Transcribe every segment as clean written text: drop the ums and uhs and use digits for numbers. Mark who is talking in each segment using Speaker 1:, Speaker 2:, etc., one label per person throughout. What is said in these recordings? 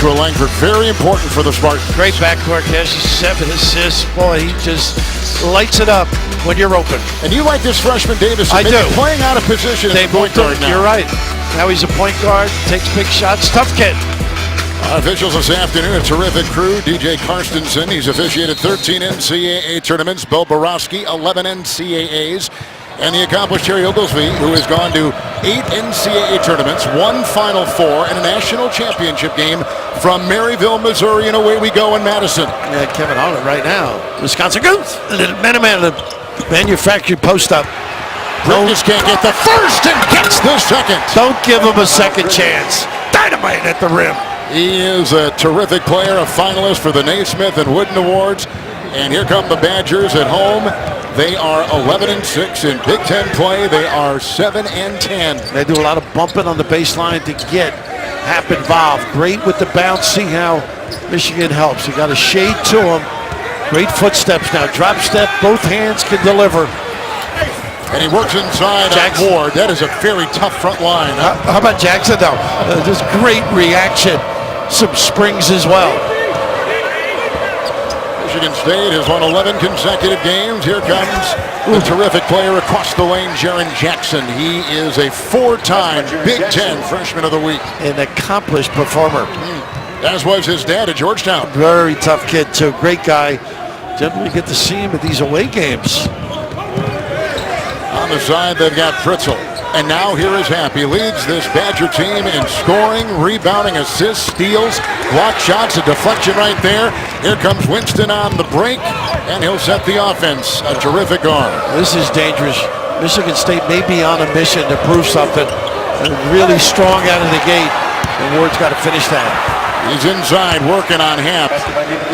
Speaker 1: Joshua Langford, very important for the Spartans.
Speaker 2: Great backcourt catch, 7 assists. Boy, he just lights it up when you're open.
Speaker 1: And you like this freshman Davis?
Speaker 2: I do.
Speaker 1: Playing out of position as a point guard now.
Speaker 2: You're right. Now he's a point guard, takes big shots. Tough kid.
Speaker 1: Officials this afternoon, a terrific crew. DJ Karstensen, he's officiated 13 NCAA tournaments. Bill Borowski, 11 NCAAs. And the accomplished Terry Oglesby, who has gone to 8 NCAA tournaments, 1 Final Four, and a national championship game from Maryville, Missouri, and away we go in Madison.
Speaker 2: Yeah, Kevin on it right now. Wisconsin goes. A little man, manufactured post-up.
Speaker 1: Bridges can't get the first and gets the second.
Speaker 2: Don't give him a second chance. Dynamite at the rim.
Speaker 1: He is a terrific player, a finalist for the Naismith and Wooden Awards. And here come the Badgers at home. They are 11-6 in Big Ten play. They are 7-10.
Speaker 2: They do a lot of bumping on the baseline to get Happ involved. Great with the bounce. See how Michigan helps. You got a shade to him. Great footsteps now. Drop step. Both hands can deliver.
Speaker 1: And he works inside on Ward. That is a very tough front line.
Speaker 2: How about Jackson, though? Just great reaction. Some springs as well.
Speaker 1: Michigan State has won 11 consecutive games. Here comes the terrific player across the lane, Jaren Jackson. He is a 4-time Big Ten Freshman of the Week.
Speaker 2: An accomplished performer.
Speaker 1: As was his dad at Georgetown.
Speaker 2: Very tough kid, too. Great guy. Generally get to see him at these away games.
Speaker 1: On the side, they've got Fritzl. And now here is Happ. He leads this Badger team in scoring, rebounding, assists, steals, block shots, a deflection right there. Here comes Winston on the break, and he'll set the offense. A terrific arm.
Speaker 2: This is dangerous. Michigan State may be on a mission to prove something. They're really strong out of the gate, and Ward's got to finish that.
Speaker 1: He's inside working on Happ,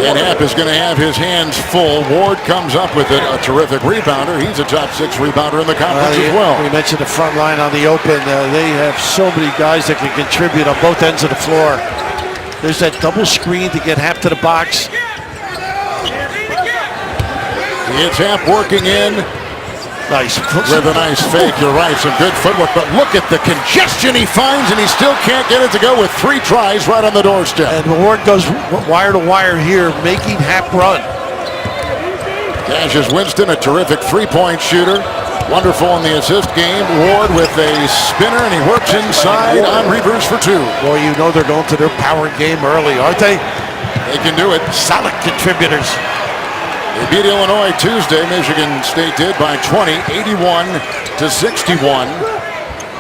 Speaker 1: and Happ is going to have his hands full. Ward comes up with it, a terrific rebounder. He's a top 6 rebounder in the conference as well.
Speaker 2: We mentioned the front line on the open. They have so many guys that can contribute on both ends of the floor. There's that double screen to get Happ to the box.
Speaker 1: It's Happ working in.
Speaker 2: Nice.
Speaker 1: With a nice fake, you're right, some good footwork, but look at the congestion he finds, and he still can't get it to go with 3 tries right on the doorstep.
Speaker 2: And Ward goes wire to wire here, making Happ run.
Speaker 1: Dashes Winston, a terrific 3-point shooter. Wonderful in the assist game. Ward with a spinner, and he works inside on Reavers for 2.
Speaker 2: Boy, you know they're going to their power game early, aren't they?
Speaker 1: They can do it.
Speaker 2: Solid contributors.
Speaker 1: They beat Illinois Tuesday. Michigan State did by 20, 81-61.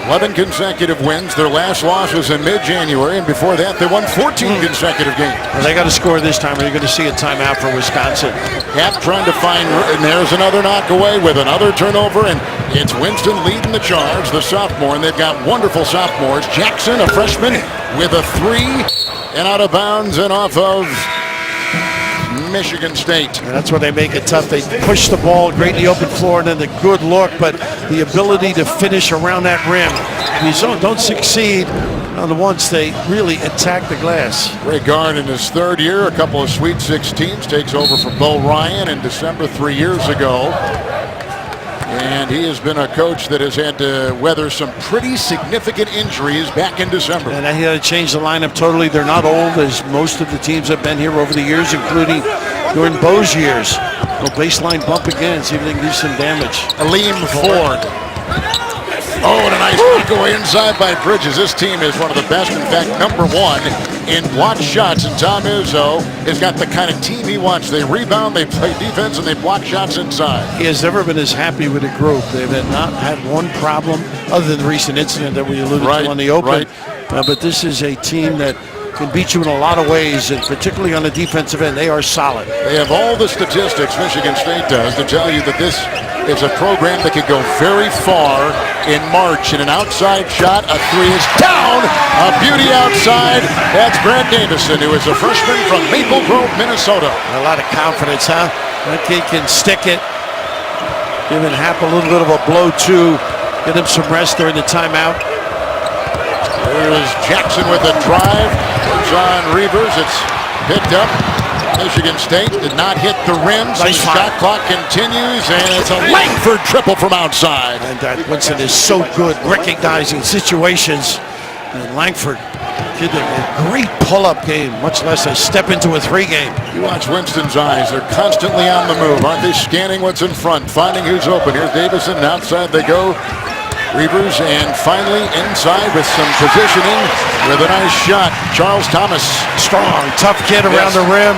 Speaker 1: 11 consecutive wins. Their last loss was in mid-January, and before that, they won 14 consecutive games.
Speaker 2: Well, they got to score this time, or you're going to see a timeout for Wisconsin.
Speaker 1: Happ trying to find, and there's another knock away with another turnover, and it's Winston leading the charge, the sophomore, and they've got wonderful sophomores. Jackson, a freshman, with a 3, and out of bounds and off of Michigan State.
Speaker 2: And that's where they make it tough. They push the ball great in the open floor, and then the good look, but the ability to finish around that rim. These don't succeed on the once they really attack the glass.
Speaker 1: Great guard in his 3rd year, a couple of Sweet 16s, takes over from Bo Ryan in December 3 years ago. And he has been a coach that has had to weather some pretty significant injuries back in December.
Speaker 2: And he had to change the lineup totally. They're not old, as most of the teams have been here over the years, including during Bo's years. Well, baseline bump again, see if they can do some damage.
Speaker 1: Aleem Ford. Oh, and a nice takeaway inside by Bridges. This team is one of the best, in fact, number 1 in block shots. And Tom Izzo has got the kind of team he wants. They rebound, they play defense, and they block shots inside.
Speaker 2: He has never been as happy with the group. They've not had one problem, other than the recent incident that we alluded to on the open. But this is a team that can beat you in a lot of ways, and particularly on the defensive end, they are solid.
Speaker 1: They have all the statistics, Michigan State does, to tell you that this is a program that can go very far in March. And an outside shot, a 3 is down, a beauty outside. That's Brad Davison, who is a freshman from Maple Grove, Minnesota.
Speaker 2: A lot of confidence, huh? That kid can stick it. Giving Happ a little bit of a blow, too. Get him some rest during the timeout.
Speaker 1: There's Jackson with a drive. Goes on Reavers. It's picked up. Michigan State did not hit the rim, so the shot clock continues, and it's a Langford triple from outside.
Speaker 2: And Winston is so good recognizing situations. And Langford Kid, a great pull-up game, much less a step into a 3 game.
Speaker 1: You watch Winston's eyes. They're constantly on the move. Aren't they scanning what's in front, finding who's open? Here's Davison, and outside they go. Reavers, and finally inside with some positioning with a nice shot. Charles Thomas.
Speaker 2: Strong, tough kid around the rim.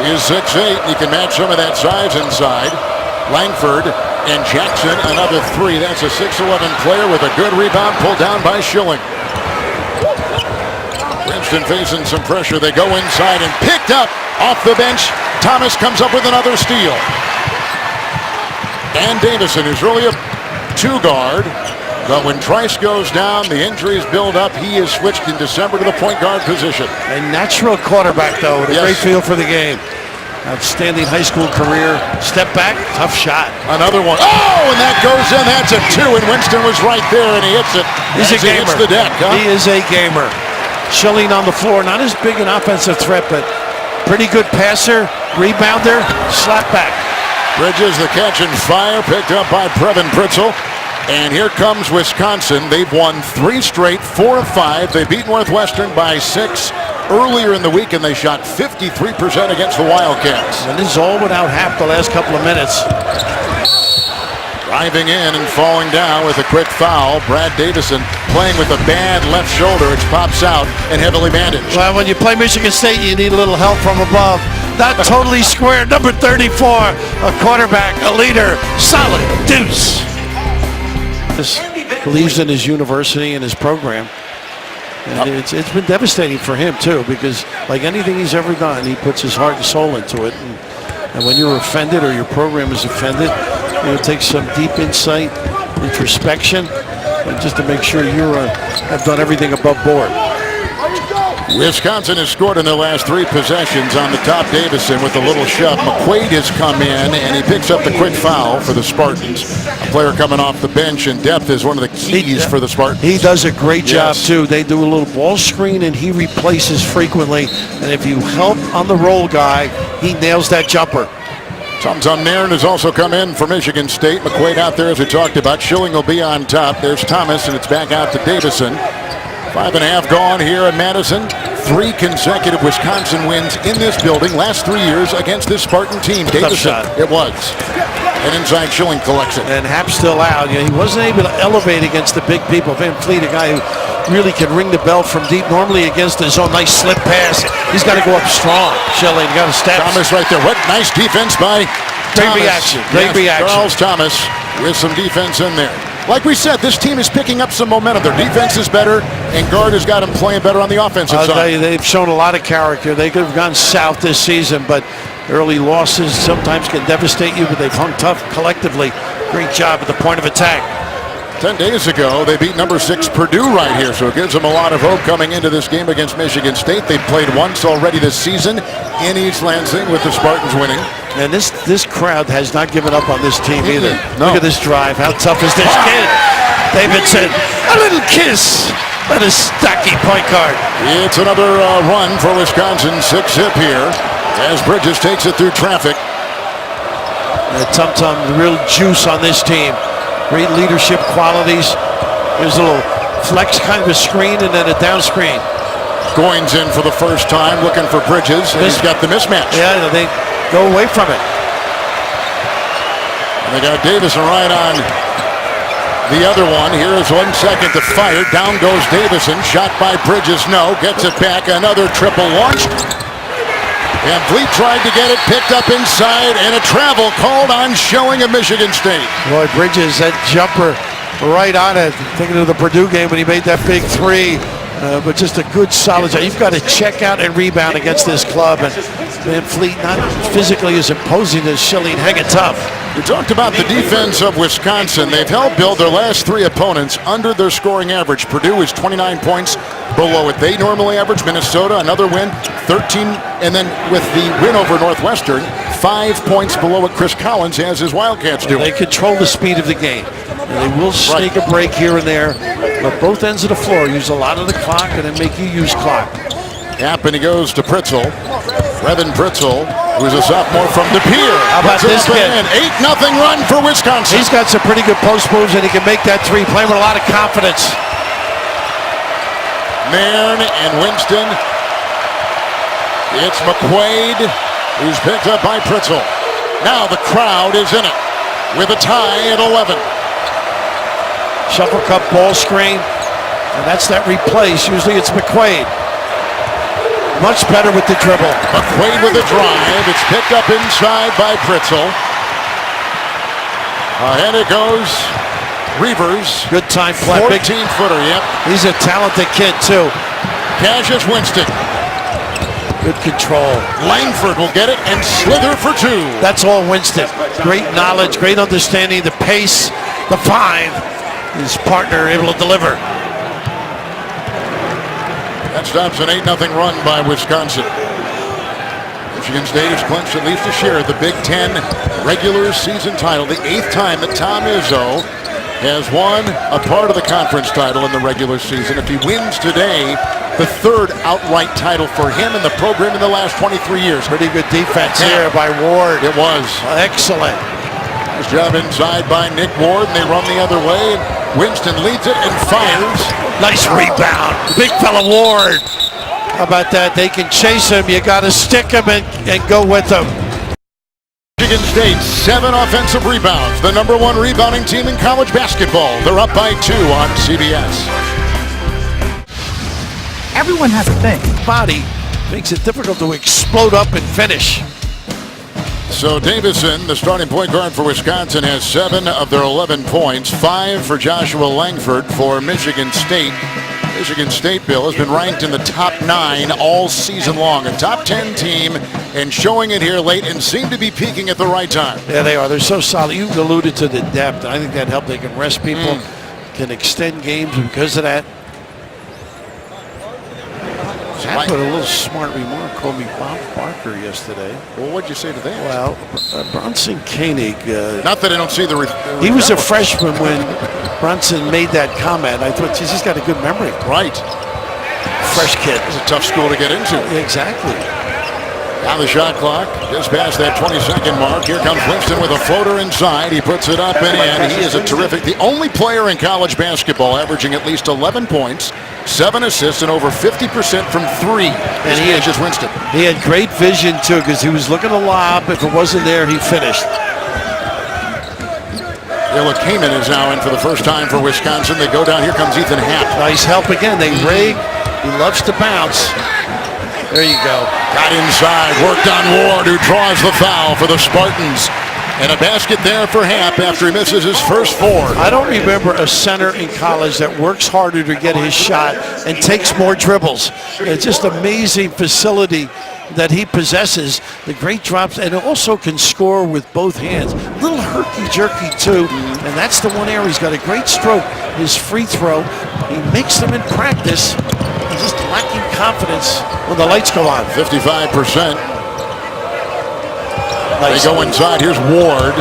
Speaker 1: He is 6'8". He can match some of that size inside. Langford and Jackson, another 3. That's a 6'11" player with a good rebound pulled down by Schilling. Winston facing some pressure. They go inside and picked up off the bench. Thomas comes up with another steal. And Davison, who's really a 2-guard, but when Trice goes down, the injuries build up. He is switched in December to the point guard position.
Speaker 2: A natural quarterback, though, with a great feel for the game. Outstanding high school career. Step back, tough shot.
Speaker 1: Another one. Oh, and that goes in. That's a 2, and Winston was right there, and he hits it.
Speaker 2: He's a gamer.
Speaker 1: He hits the deck, huh?
Speaker 2: He is a gamer. Schilling on the floor, not as big an offensive threat, but pretty good passer, rebounder, slap back.
Speaker 1: Bridges, the catch and fire, picked up by Previn Pritzel. And here comes Wisconsin. They've won 3 straight, 4 of 5. They beat Northwestern by 6 earlier in the week, and they shot 53% against the Wildcats.
Speaker 2: And this is all without Hap the last couple of minutes.
Speaker 1: Driving in and falling down with a quick foul. Brad Davison playing with a bad left shoulder. It pops out and heavily bandaged.
Speaker 2: Well, when you play Michigan State, you need a little help from above. Not totally square. Number 34, a quarterback, a leader, solid deuce. This believes in his university and his program. And it's been devastating for him, too, because like anything he's ever done, he puts his heart and soul into it. And when you're offended or your program is offended, it takes some deep insight, introspection, and just to make sure you have done everything above board.
Speaker 1: Wisconsin has scored in their last 3 possessions on the top. Davison with a little shove. McQuaid has come in, and he picks up the quick foul for the Spartans. A player coming off the bench, and depth is one of the keys for the Spartans.
Speaker 2: He does a great job, too. They do a little ball screen, and he replaces frequently. And if you help on the roll guy, he nails that jumper.
Speaker 1: Tum Nairn has also come in for Michigan State. McQuaid out there, as we talked about. Schilling will be on top. There's Thomas, and it's back out to Davison. 5.5 gone here in Madison. 3 consecutive Wisconsin wins in this building. Last 3 years against this Spartan team. Davison, it was. And inside Schilling collection.
Speaker 2: And Hap's still out. He wasn't able to elevate against the big people. Van Fleet, a guy who really can ring the bell from deep. Normally against his own nice slip pass. He's got to go up strong. Schilling got to step.
Speaker 1: Thomas right there. What nice defense by
Speaker 2: Great
Speaker 1: Thomas.
Speaker 2: reaction. Great reaction.
Speaker 1: Charles Thomas with some defense in there. Like we said, this team is picking up some momentum. Their defense is better, and Gard has got them playing better on the offensive side.
Speaker 2: They've shown a lot of character. They could have gone south this season, but early losses sometimes can devastate you, but they've hung tough collectively. Great job at the point of attack.
Speaker 1: 10 days ago, they beat number 6 Purdue right here, so it gives them a lot of hope coming into this game against Michigan State. They've played once already this season in East Lansing with the Spartans winning.
Speaker 2: And this crowd has not given up on this team either.
Speaker 1: No.
Speaker 2: Look at this drive. How tough is this kid? Davidson, a little kiss. That is stocky point guard.
Speaker 1: It's another run for Wisconsin. 6-hip here as Bridges takes it through traffic.
Speaker 2: Tum the real juice on this team. Great leadership qualities. There's a little flex kind of a screen and then a down screen.
Speaker 1: Goins in for the first time looking for Bridges. And he's got the mismatch.
Speaker 2: Yeah, they go away from it.
Speaker 1: And they got Davison right on the other one. Here is 1 second to fire. Down goes Davison. Shot by Bridges. No. Gets it back. Another triple launched. And Fleet tried to get it, picked up inside, and a travel called on Schilling of Michigan State.
Speaker 2: Boy, Bridges, that jumper right on it. Thinking of the Purdue game when he made that big 3. But just a good solid job. You've got to check out and rebound against this club. And Van Fleet not physically as imposing as Schilling, hanging tough.
Speaker 1: We talked about the defense of Wisconsin. They've helped build their last 3 opponents under their scoring average. Purdue is 29 points below it. They normally average. Minnesota, another win, 13. And then with the win over Northwestern, 5 points below what Chris Collins has his Wildcats doing.
Speaker 2: They control the speed of the game. And they will sneak a break here and there. But both ends of the floor use a lot of the clock and then make you use clock.
Speaker 1: Gap, and he goes to Pritzel. Brevin Pritzel, who's a sophomore from De Pere.
Speaker 2: How about this kid?
Speaker 1: 8-0 run for Wisconsin.
Speaker 2: He's got some pretty good post moves, and he can make that 3. Playing with a lot of confidence.
Speaker 1: Nairn and Winston. It's McQuaid who's picked up by Pritzl. Now the crowd is in it with a tie at 11.
Speaker 2: Shuffle cup ball screen, and that's that replace. Usually it's McQuaid. Much better with the dribble.
Speaker 1: McQuaid with a drive. It's picked up inside by Pritzl. Ahead it goes. Reavers.
Speaker 2: Good time play.
Speaker 1: 14-footer, yep.
Speaker 2: He's a talented kid, too.
Speaker 1: Cassius Winston.
Speaker 2: Good control.
Speaker 1: Langford will get it and slither for two.
Speaker 2: That's all Winston. Great knowledge, great understanding, the pace, the five. His partner able to deliver.
Speaker 1: That stops an 8-0 run by Wisconsin. Michigan State has clinched at least a share of the Big Ten regular season title, the 8th time that Tom Izzo has won a part of the conference title in the regular season. If he wins today, the 3rd outright title for him in the program in the last 23 years.
Speaker 2: Pretty good defense here by Ward.
Speaker 1: It was.
Speaker 2: Excellent.
Speaker 1: Nice job inside by Nick Ward, and they run the other way. Winston leads it and fires.
Speaker 2: Nice rebound. Big fella Ward. How about that? They can chase him. You got to stick him and go with him.
Speaker 1: Michigan State, 7 offensive rebounds. The #1 rebounding team in college basketball. They're up by 2 on CBS.
Speaker 3: Everyone has a thing.
Speaker 2: Body makes it difficult to explode up and finish.
Speaker 1: So Davison, the starting point guard for Wisconsin, has 7 of their 11 points, 5 for Joshua Langford for Michigan State. Michigan State, Bill, has been ranked in the top 9 all season long, a top 10 team, and showing it here late and seem to be peaking at the right time.
Speaker 2: Yeah, they are. They're so solid. You alluded to the depth. I think that helped. They can rest people, can extend games because of that. I put a little smart remark, called me Bob Barker yesterday.
Speaker 1: Well, what'd you say to that?
Speaker 2: Well, Bronson Koenig.
Speaker 1: Not that I don't see the.
Speaker 2: He was a freshman when Bronson made that comment. I thought, geez, he's got a good memory.
Speaker 1: Right.
Speaker 2: Fresh kid.
Speaker 1: It's a tough school to get into.
Speaker 2: Exactly.
Speaker 1: Now the shot clock just past that 20-second mark. Here comes Winston with a floater inside. He puts it up and in. He is a terrific, the only player in college basketball averaging at least 11 points, 7 assists, and over 50% from 3.
Speaker 2: And he had
Speaker 1: just Winston.
Speaker 2: He had great vision too, because he was looking to lob. If it wasn't there, he finished.
Speaker 1: Kamen is now in for the first time for Wisconsin. They go down. Here comes Ethan Happ.
Speaker 2: Nice help again. They rig. He loves to bounce. There you go.
Speaker 1: Got inside, worked on Ward, who draws the foul for the Spartans. And a basket there for Happ after he misses his first 4.
Speaker 2: I don't remember a center in college that works harder to get his shot and takes more dribbles. It's just amazing facility that he possesses, the great drops, and also can score with both hands. A little herky-jerky too, and that's the one area he's got a great stroke. His free throw, he makes them in practice. He's just lacking confidence when the lights go on.
Speaker 1: 55%.
Speaker 2: Nice.
Speaker 1: They go inside. Here's Ward.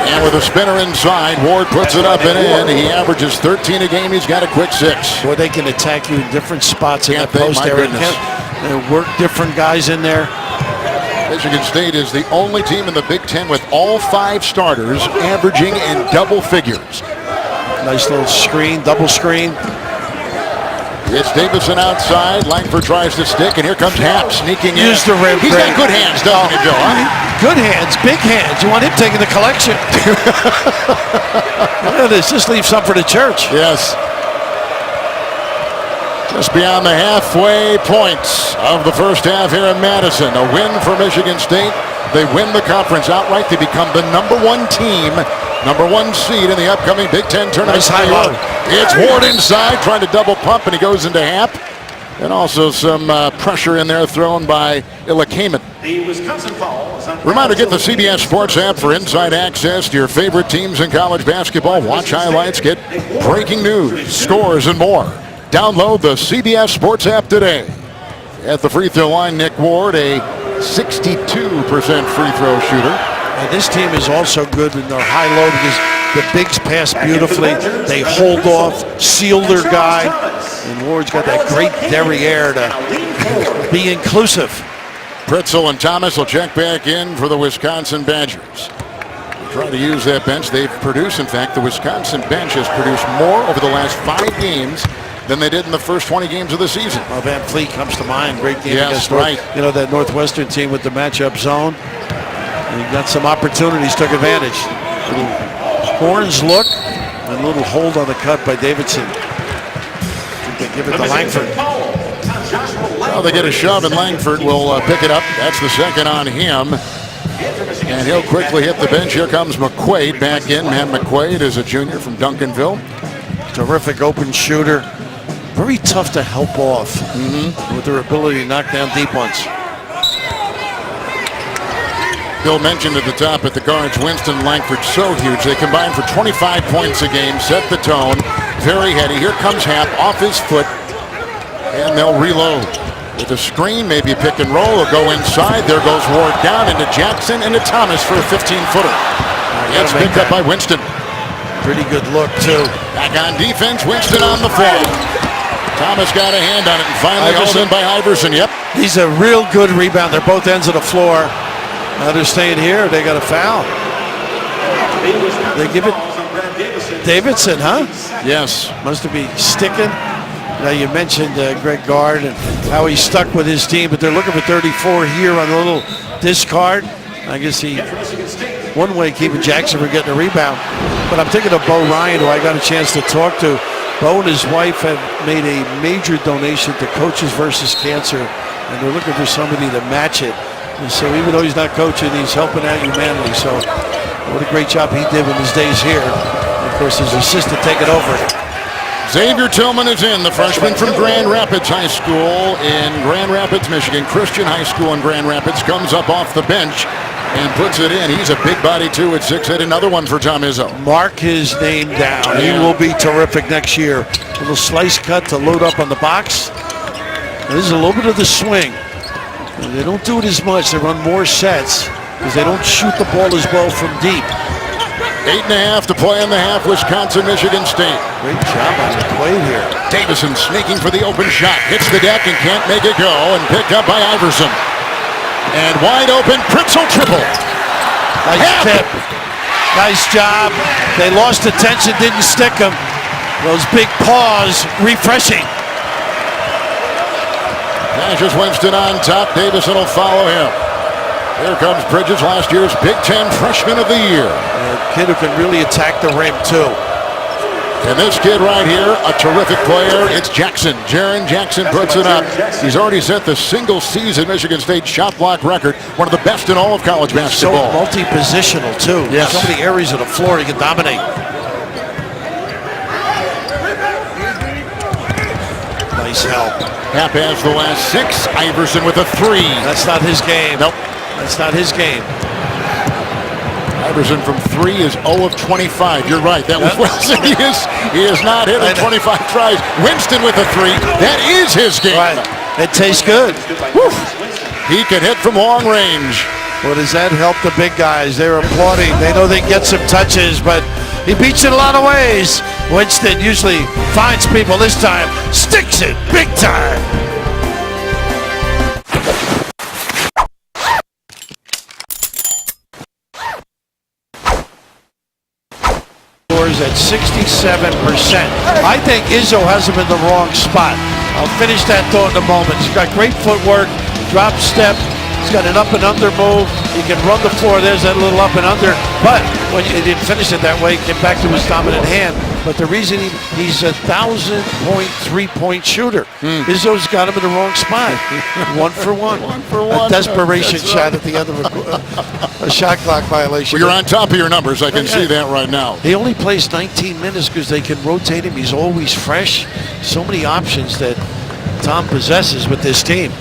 Speaker 1: And with a spinner inside, Ward puts it up and in. He averages 13 a game. He's got a quick 6.
Speaker 2: Boy, they can attack you in different spots in that post
Speaker 1: my
Speaker 2: area.
Speaker 1: goodness.
Speaker 2: They work different guys in there.
Speaker 1: Michigan State is the only team in the Big Ten with all 5 starters averaging in double figures.
Speaker 2: Nice little screen, double screen.
Speaker 1: It's Davison outside. Langford tries to stick, and here comes Happ sneaking in.
Speaker 2: Use the rim.
Speaker 1: He's got good hands, doesn't he, Bill?
Speaker 2: Good hands, big hands. You want him taking the collection. Look at this. Just leave some for the church.
Speaker 1: Yes. Just beyond the halfway points of the first half here in Madison. A win for Michigan State. They win the conference outright. They become the #1 team, #1 seed in the upcoming Big Ten tournament.
Speaker 2: Nice high low.
Speaker 1: It's Ward inside, trying to double pump, and he goes into Happ. And also some pressure in there thrown by Kamen. Reminder, get the CBS Sports app for inside access to your favorite teams in college basketball. Watch highlights, get breaking news, scores, and more. Download the CBS Sports app today. At the free throw line, Nick Ward, a 62% free throw shooter.
Speaker 2: And this team is also good in their high-low because the bigs pass beautifully. They hold off, seal their guy. And Ward's got that great derriere to be inclusive.
Speaker 1: Pritzl and Thomas will check back in for the Wisconsin Badgers. Try to use that bench. They've produced, in fact, the Wisconsin bench has produced more over the last 5 games than they did in the first 20 games of the season.
Speaker 2: Well, Van Fleet comes to mind. Great game
Speaker 1: yes,
Speaker 2: against
Speaker 1: right.
Speaker 2: that Northwestern team with the matchup zone. And he got some opportunities, took advantage. Little horns look, and a little hold on the cut by Davidson. They give it to Langford.
Speaker 1: Well, they get a shove, and Langford will pick it up. That's the second on him. And he'll quickly hit the bench. Here comes McQuaid back in. Matt McQuaid is a junior from Duncanville.
Speaker 2: Terrific open shooter. Very tough to help off with their ability to knock down deep ones.
Speaker 1: Bill mentioned at the top at the guards, Winston, Langford, so huge. They combine for 25 points a game, set the tone. Very heady. Here comes Happ off his foot, and they'll reload. With a screen, maybe a pick and roll, will go inside. There goes Ward down into Jackson, into Thomas for a 15-footer. It's picked up by Winston.
Speaker 2: Pretty good look, too.
Speaker 1: Back on defense, Winston on the floor. Thomas got a hand on it and finally hauled in by Iverson. Yep.
Speaker 2: He's a real good rebound. They're both ends of the floor. Now they're staying here. They got a foul. They give it Davidson, huh?
Speaker 1: Yes.
Speaker 2: Must have been sticking. Now you mentioned Greg Gard and how he's stuck with his team, but they're looking for 34 here on the little discard. I guess he one way keeping Jackson from getting a rebound. But I'm thinking of Bo Ryan, who I got a chance to talk to. Bo and his wife have made a major donation to Coaches versus Cancer, and they're looking for somebody to match it. And so even though he's not coaching, he's helping out humanity. So what a great job he did in his days here. And of course, his assistant taking over.
Speaker 1: Xavier Tillman is in, the freshman from Grand Rapids High School in Grand Rapids, Michigan. Christian High School in Grand Rapids comes up off the bench and puts it in. He's a big body, too, at 6'8". Another one for Tom Izzo.
Speaker 2: Mark his name down. He will be terrific next year. A little slice cut to load up on the box. This is a little bit of the swing. They don't do it as much. They run more sets because they don't shoot the ball as well from deep.
Speaker 1: 8.5 to play in the half, Wisconsin, Michigan State.
Speaker 2: Great job on the play here.
Speaker 1: Davison sneaking for the open shot. Hits the deck and can't make it go, and picked up by Iverson. And wide open, Pritzel triple.
Speaker 2: Nice tip. Nice job. They lost attention, didn't stick them. Those big paws, refreshing.
Speaker 1: Cassius Winston on top. Davison will follow him. Here comes Bridges, last year's Big Ten Freshman of the Year.
Speaker 2: A kid who can really attack the rim, too.
Speaker 1: And this kid right here, a terrific player. It's Jackson. Jaren Jackson puts it up. He's already set the single-season Michigan State shot block record. One of the best in all of college basketball.
Speaker 2: So multi-positional, too.
Speaker 1: Yes.
Speaker 2: So many areas of the floor he can dominate. Nice help.
Speaker 1: Happ has the last 6. Iverson with a 3.
Speaker 2: That's not his game.
Speaker 1: Nope.
Speaker 2: That's not his game.
Speaker 1: Iverson from 3 is 0 of 25. You're right. That was well said. He is not hitting 25 tries. Winston with a 3. That is his game.
Speaker 2: Right. It tastes good.
Speaker 1: Woo. He can hit from long range.
Speaker 2: Well, does that help the big guys? They're applauding. They know they can get some touches, but he beats it a lot of ways. Winston usually finds people. This time sticks it big time. At 67%. I think Izzo has him in the wrong spot. I'll finish that thought in a moment. He's got great footwork, drop step. He's got an up and under move. He can run the floor. There's that little up and under. But when he didn't finish it that way, he came back to his dominant hand. But the reason he's a 1,000-point three-point shooter, Izzo's got him in the wrong spot. 1 for 1.
Speaker 1: 1 for 1.
Speaker 2: A desperation shot at the end of a shot clock violation.
Speaker 1: Well, you're on top of your numbers. I can see that right now.
Speaker 2: He only plays 19 minutes because they can rotate him. He's always fresh. So many options that Tom possesses with this team.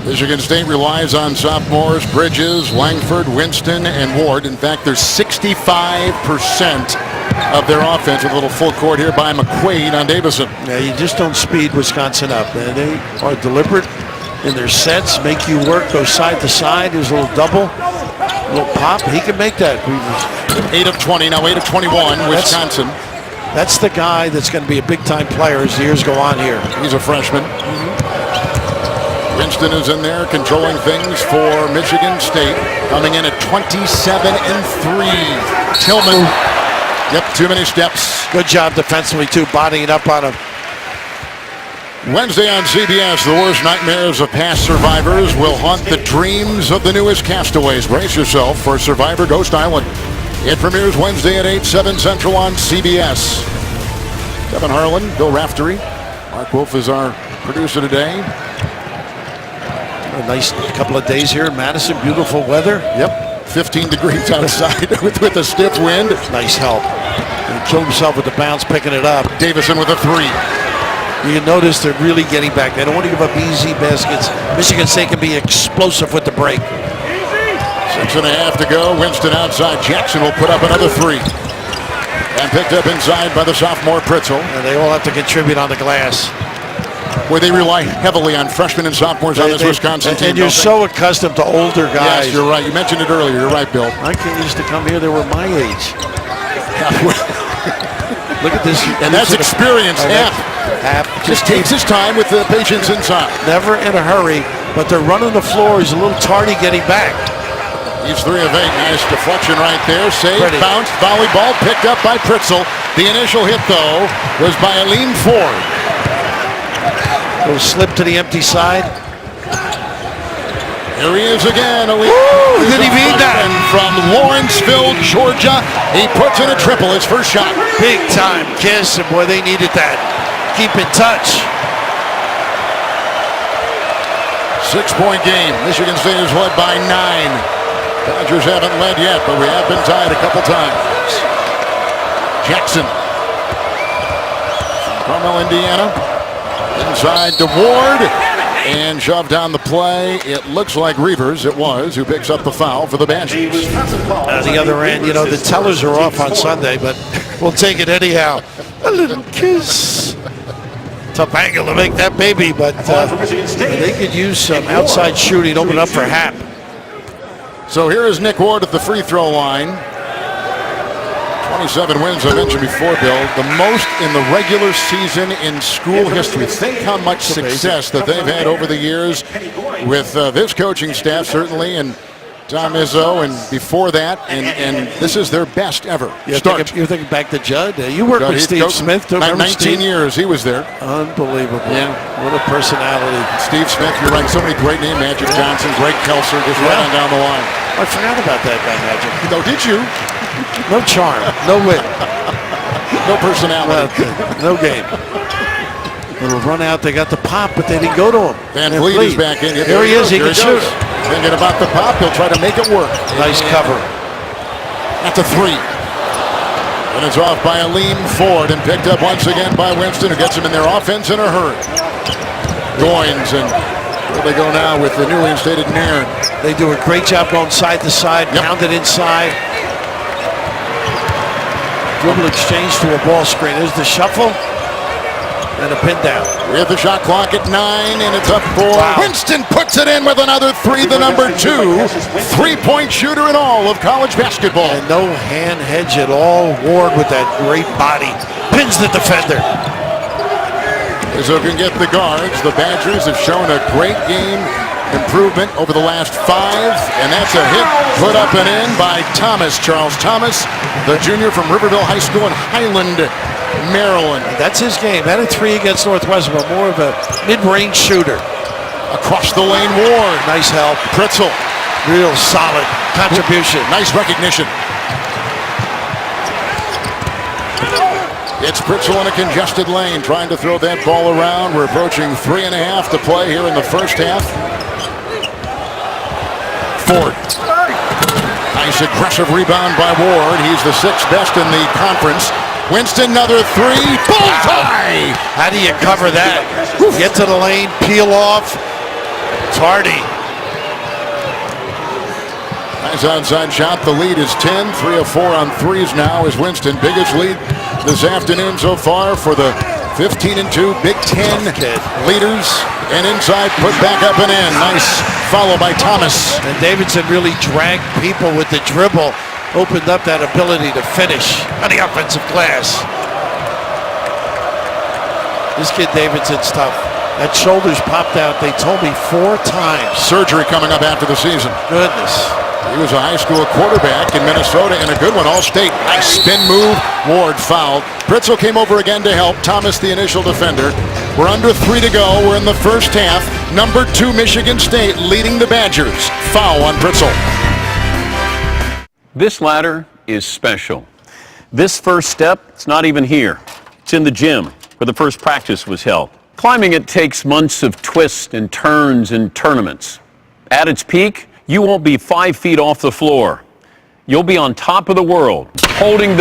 Speaker 1: Michigan State relies on sophomores Bridges, Langford, Winston, and Ward. In fact, there's 65% of their offense with a little full court here by McQuaid on Davison.
Speaker 2: Yeah, you just don't speed Wisconsin up. They are deliberate in their sets, make you work, go side to side. There's a little double, a little pop. He can make that.
Speaker 1: 8 of 20, now 8 of 21, Wisconsin.
Speaker 2: That's the guy that's going to be a big-time player as the years go on here.
Speaker 1: He's a freshman. Winston is in there controlling things for Michigan State, coming in at 27-3. Tillman, yep, too many steps.
Speaker 2: Good job defensively, too, bodying up on him.
Speaker 1: Wednesday on CBS, the worst nightmares of past survivors will haunt the dreams of the newest castaways. Brace yourself for Survivor Ghost Island. It premieres Wednesday at 8, 7 Central on CBS. Kevin Harlan, Bill Raftery. Mark Wolf is our producer today.
Speaker 2: A nice couple of days here in Madison. Beautiful weather.
Speaker 1: Yep, 15 degrees outside with a stiff wind.
Speaker 2: Nice help. He killed himself with the bounce, picking it up.
Speaker 1: Davison with a 3.
Speaker 2: You can notice they're really getting back. They don't want to give up easy baskets. Michigan State can be explosive with the break.
Speaker 1: 6.5 to go. Winston outside. Jackson will put up another 3. And picked up inside by the sophomore Pritzel.
Speaker 2: And they all have to contribute on the glass.
Speaker 1: Where they rely heavily on freshmen and sophomores on this Wisconsin team.
Speaker 2: And you're so accustomed to older guys.
Speaker 1: Yes, you're right. You mentioned it earlier. You're right, Bill.
Speaker 2: My kid used to come here. They were my age. Look at this.
Speaker 1: And that's experience.
Speaker 2: Hap
Speaker 1: just takes his time with the patience inside.
Speaker 2: Never in a hurry, but they're running the floor. He's a little tardy getting back.
Speaker 1: He's 3 of 8. Nice deflection right there. Save,
Speaker 2: Pretty.
Speaker 1: Bounced, volleyball picked up by Pritzel. The initial hit, though, was by Aline Ford.
Speaker 2: Little slip to the empty side.
Speaker 1: Here he is again. Aline.
Speaker 2: Did he beat that?
Speaker 1: From Lawrenceville, Georgia. He puts in a triple, his first shot.
Speaker 2: Big time kiss, and boy, they needed that. Keep in touch.
Speaker 1: 6-point game. Michigan State is led by 9. Badgers haven't led yet, but we have been tied a couple times. Jackson. Carmel, Indiana. Inside to Ward. And shoved down the play. It looks like Reavers, it was, who picks up the foul for the Badgers.
Speaker 2: The other end, you know, the tellers are off on Sunday, but we'll take it anyhow. A little kiss. Tough angle to make that baby, but they could use some outside shooting, open up for Hap.
Speaker 1: So here is Nick Ward at the free throw line. 27 wins, I mentioned before, Bill. The most in the regular season in school history. Think how much success that they've had over the years with this coaching staff, certainly, and Tom Izzo, and before that, and this is their best ever.
Speaker 2: You're thinking back to Judd. You worked with Steve Smith.
Speaker 1: 19 years, he was there.
Speaker 2: Unbelievable.
Speaker 1: Yeah.
Speaker 2: What a personality.
Speaker 1: Steve Smith, you're right. So many great names. Magic Johnson, Greg Kelser, just right on down the line.
Speaker 2: I forgot about that guy, Magic.
Speaker 1: No, did you?
Speaker 2: No charm, no wit.
Speaker 1: No personality.
Speaker 2: No game. Little run out, they got the pop, but they didn't go to him.
Speaker 1: Van Vliet is back in.
Speaker 2: Here he is, he can shoot.
Speaker 1: Thinking about the pop, he'll try to make it work.
Speaker 2: Nice cover.
Speaker 1: That's a 3. And it's off by Aline Ford and picked up once again by Winston, who gets him in their offense in a hurry. Goins, and where they go now with the newly instated Nairn.
Speaker 2: They do a great job going side to side, pound it inside. Dribble exchange to a ball screen. There's the shuffle and a pin down.
Speaker 1: We have the shot clock at 9, and it's up for Winston. Puts it in with another 3, the number 2 3-point shooter in all of college basketball.
Speaker 2: And no hand hedge at all. Ward with that great body pins the defender.
Speaker 1: Izzo can get the guards. The Badgers have shown a great game improvement over the last 5, and that's a hit put up and in by Thomas, Charles Thomas, the junior from Riverville High School in Highland, Maryland.
Speaker 2: That's his game. Had a 3 against Northwestern, but more of a mid-range shooter.
Speaker 1: Across the lane, Ward.
Speaker 2: Nice help.
Speaker 1: Pritzel.
Speaker 2: Real solid contribution.
Speaker 1: Nice recognition. It's Pritzel in a congested lane, trying to throw that ball around. We're approaching 3.5 to play here in the first half. Ford. Nice aggressive rebound by Ward. He's the 6th best in the conference. Winston, another 3. Bullseye!
Speaker 2: How do you cover that? Get to the lane, peel off. Tardy.
Speaker 1: Nice outside shot. The lead is 10. 3 of 4 on threes now is Winston. Biggest lead this afternoon so far for the 15-2 Big Ten leaders. And inside, put back up and in. Nice follow by Thomas.
Speaker 2: And Davidson really dragged people with the dribble. Opened up that ability to finish on the offensive glass. This kid Davidson's tough. That shoulder's popped out, they told me 4 times.
Speaker 1: Surgery coming up after the season.
Speaker 2: Goodness.
Speaker 1: He was a high school quarterback in Minnesota and a good one, All-State. Nice spin move. Ward fouled. Pritzel came over again to help. Thomas, the initial defender. We're under 3 to go. We're in the first half. Number 2, Michigan State leading the Badgers. Foul on Pritzel.
Speaker 4: This ladder is special. This first step, it's not even here. It's in the gym where the first practice was held. Climbing it takes months of twists and turns and tournaments. At its peak, you won't be 5 feet off the floor. You'll be on top of the world, holding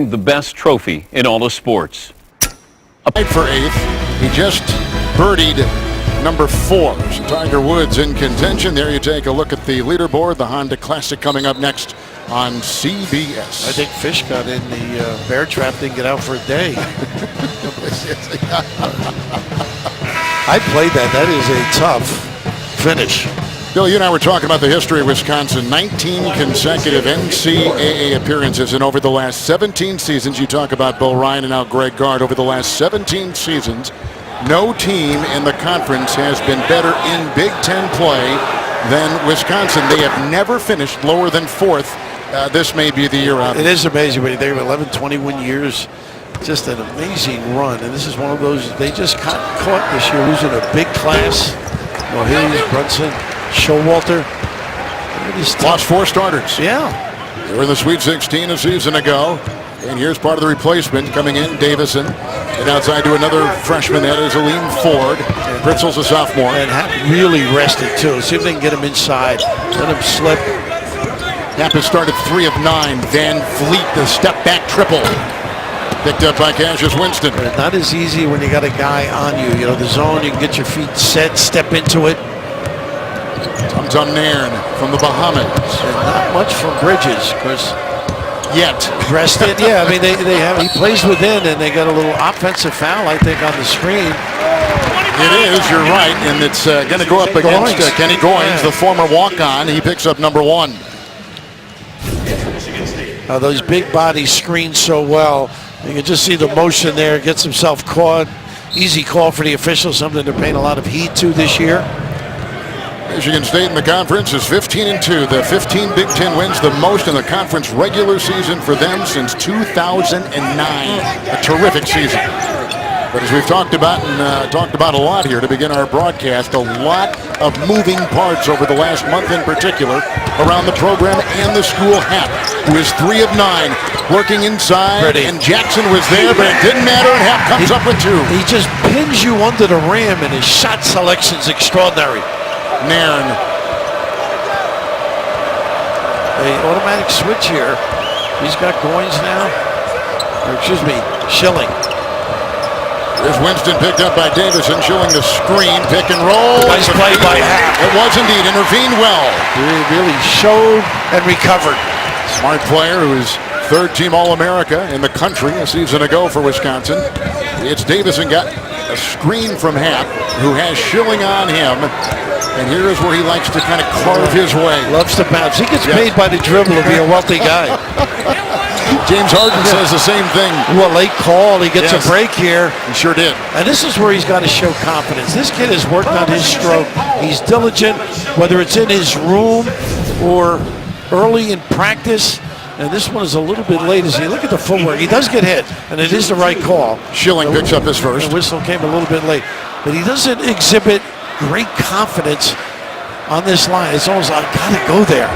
Speaker 4: the best trophy in all of sports.
Speaker 1: Tied for 8th. He just birdied number 4. So Tiger Woods in contention. There you take a look at the leaderboard. The Honda Classic coming up next on CBS.
Speaker 2: I think Fish got in the bear trap, didn't get out for a day. I played that. That is a tough finish.
Speaker 1: Bill, you and I were talking about the history of Wisconsin. 19 consecutive NCAA appearances, and over the last 17 seasons, you talk about Bill Ryan and now Greg Gard. Over the last 17 seasons, no team in the conference has been better in Big Ten play than Wisconsin. They have never finished lower than 4th. This may be the year out.
Speaker 2: It is amazing when you think of 11, 21 years. Just an amazing run, and this is one of those, they just got caught this year losing a big class. Well, here's Brunson, Showalter.
Speaker 1: Lost 4 starters.
Speaker 2: Yeah.
Speaker 1: They were in the Sweet 16 a season ago. And here's part of the replacement coming in, Davison. And outside to another freshman, that is Aleem Ford. Pritzel's a sophomore.
Speaker 2: And Happ really rested, too. See if they can get him inside. Let him slip.
Speaker 1: Happ has started 3 of 9. Van Vliet, the step-back triple. Picked up by Cassius Winston.
Speaker 2: But not as easy when you got a guy on you. You know, the zone, you can get your feet set, step into it.
Speaker 1: Tum Nairn from the Bahamas.
Speaker 2: And not much from Bridges, because
Speaker 1: yet.
Speaker 2: Rested, yeah. I mean, they have. He plays within, and they got a little offensive foul, I think, on the screen.
Speaker 1: It is, you're right, and it's going to go up against Kenny Goins, the former walk-on. He picks up number 1.
Speaker 2: Those big bodies screen so well. You can just see the motion there. Gets himself caught. Easy call for the officials, something they're paying a lot of heed to this year.
Speaker 1: Michigan State in the conference is 15-2. The 15 Big Ten wins, the most in the conference regular season for them since 2009. A terrific season. But as we've talked about a lot here to begin our broadcast, a lot of moving parts over the last month in particular around the program and the school. Happ, who is 3 of 9, working inside, and Jackson was there, but it didn't matter, and Happ comes up with 2.
Speaker 2: He just pins you under the rim, and his shot selection's extraordinary.
Speaker 1: Nairn.
Speaker 2: An automatic switch here. He's got Goins now. Or excuse me, Schilling.
Speaker 1: There's Winston picked up by Davison, showing the screen, pick and roll.
Speaker 2: Nice play by Happ.
Speaker 1: It was indeed, intervened well.
Speaker 2: He really showed and recovered.
Speaker 1: Smart player who is 3rd-team All-America in the country a season ago for Wisconsin. It's Davison got a screen from Happ, who has Schilling on him. And here is where he likes to kind of carve his way.
Speaker 2: Loves to bounce. He gets paid by the dribble to be a wealthy guy.
Speaker 1: James Harden says the same thing.
Speaker 2: Well, late call. He gets a break here.
Speaker 1: He sure did.
Speaker 2: And this is where he's got to show confidence. This kid has worked on his stroke. He's diligent, whether it's in his room or early in practice. And this one is a little bit late as he look at the footwork. He does get hit, and it is the right call.
Speaker 1: Schilling picks up his first.
Speaker 2: The whistle came a little bit late. But he doesn't exhibit great confidence on this line. It's almost like, I gotta go there.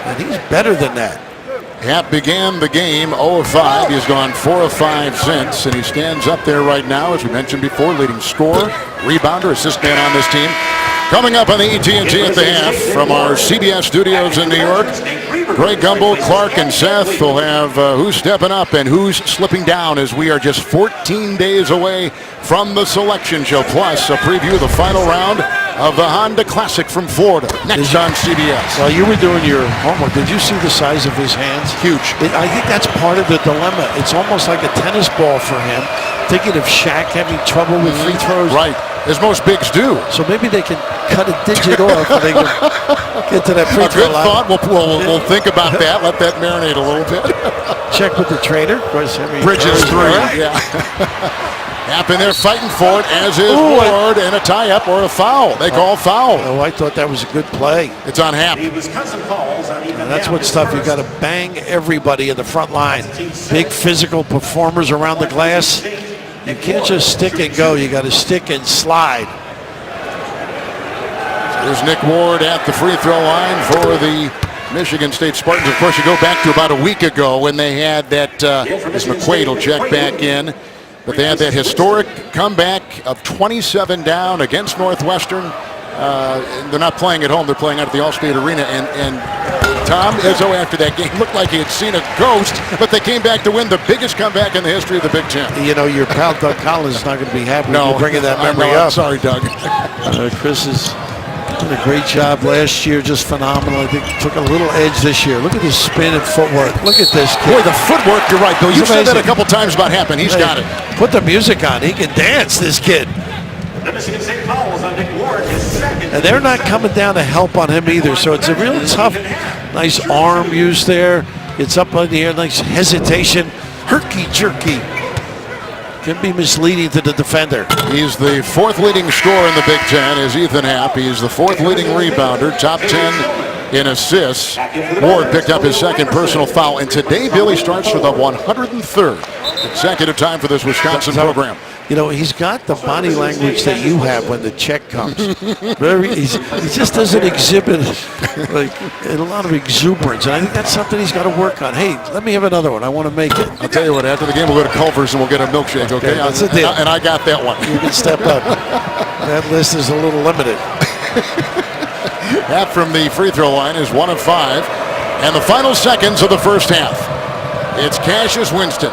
Speaker 2: And he's better than that.
Speaker 1: Happ began the game 0 of 5. He's gone 4 of 5 since, and he stands up there right now, as we mentioned before, leading scorer, rebounder, assist man on this team. Coming up on the ET&T at the half from our CBS studios in New York, Greg Gumbel, Clark, and Seth will have who's stepping up and who's slipping down, as we are just 14 days away from the selection show, plus a preview of the final round of the Honda Classic from Florida, next on CBS.
Speaker 2: While you were doing your homework, did you see the size of his hands?
Speaker 1: Huge.
Speaker 2: I think that's part of the dilemma. It's almost like a tennis ball for him. Thinking of Shaq having trouble with free throws.
Speaker 1: Right, as most bigs do.
Speaker 2: So maybe they can cut a digit off and they can get to that free throw line.
Speaker 1: A good thought. We'll think about that. Let that marinate a little bit.
Speaker 2: check with the trainer. Of course,
Speaker 1: Bridges 3. Yeah. Happen there fighting for it, as is Ward, and a tie-up or a foul. They call foul.
Speaker 2: Oh, I thought that was a good play.
Speaker 1: It's on Happ.
Speaker 2: That's what's tough. You got to bang everybody in the front line. Big physical performers around the glass. You can't just stick and go. You got to stick and slide.
Speaker 1: There's Nick Ward at the free throw line for the Michigan State Spartans. Of course, you go back to about a week ago when they had that, as McQuaid will check back in, but they had that historic comeback of 27 down against Northwestern. They're not playing at home. They're playing out at the Allstate Arena. And Tom Izzo, after that game, looked like he had seen a ghost, but they came back to win the biggest comeback in the history of the Big Ten.
Speaker 2: You know, your pal Doug Collins is not going to be happy
Speaker 1: with
Speaker 2: you bringing that memory
Speaker 1: up.
Speaker 2: up.
Speaker 1: Sorry, Doug.
Speaker 2: Chris has done a great job last year, just phenomenal. I think took a little edge this year. Look at his spin and footwork. Look at this kid.
Speaker 1: Boy, the footwork, you're right, Bill. You've said that a couple times about Happen. He's got it.
Speaker 2: Put the music on. He can dance, this kid. And they're not coming down to help on him either, so it's a real tough, nice arm use there. It's up in the air, nice hesitation. Herky-jerky. Can be misleading to the defender.
Speaker 1: He's the fourth leading scorer in the Big Ten is Ethan Happ. He's the fourth leading rebounder, top 10 in assists. Ward picked up his second personal foul, and today Billy starts for the 103rd consecutive time for this Wisconsin program.
Speaker 2: You know, he's got the body language that you have when the check comes. He just doesn't exhibit like a lot of exuberance, and I think that's something he's got to work on. Hey, let me have another one. I want to make it.
Speaker 1: I'll tell you what, after the game we'll go to Culver's and we'll get a milkshake, okay?
Speaker 2: That's a deal.
Speaker 1: And I got that one.
Speaker 2: You can step up. That list is a little limited.
Speaker 1: Happ from the free throw line is 1 of 5. And the final seconds of the first half. It's Cassius Winston.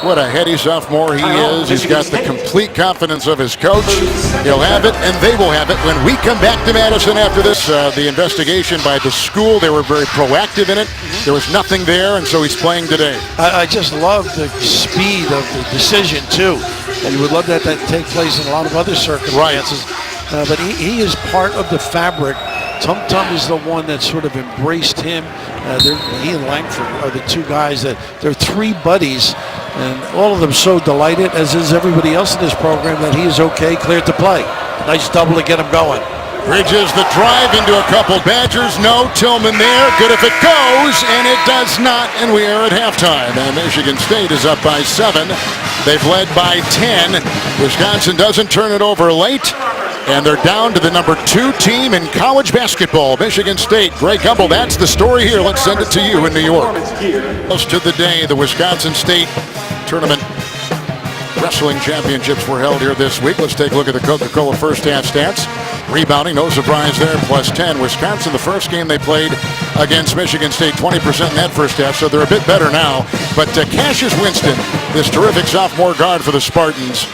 Speaker 1: What a heady sophomore he is. He's got the complete confidence of his coach. He'll have it, and they will have it when we come back to Madison after this. The investigation by the school, they were very proactive in it. There was nothing there, and so he's playing today.
Speaker 2: I just love the speed of the decision, too. You would love that take place in a lot of other circumstances. Right. But he is part of the fabric. Tum Tum is the one that sort of embraced him. He and Langford are the two guys that they're three buddies, and all of them so delighted, as is everybody else in this program, that he is okay, cleared to play. Nice double to get him going.
Speaker 1: Bridges the drive into a couple Badgers. No, Tillman there. Good if it goes, and it does not. And we are at halftime. And Michigan State is up by 7. They've led by 10. Wisconsin doesn't turn it over late. And they're down to the number 2 team in college basketball, Michigan State. Greg Gumbel, that's the story here. Let's send it to you in New York. Close to the day, the Wisconsin State Tournament Wrestling Championships were held here this week. Let's take a look at the Coca-Cola first half stats. Rebounding, no surprise there, plus 10. Wisconsin, the first game they played against Michigan State, 20% in that first half, so they're a bit better now. But Cassius Winston, this terrific sophomore guard for the Spartans,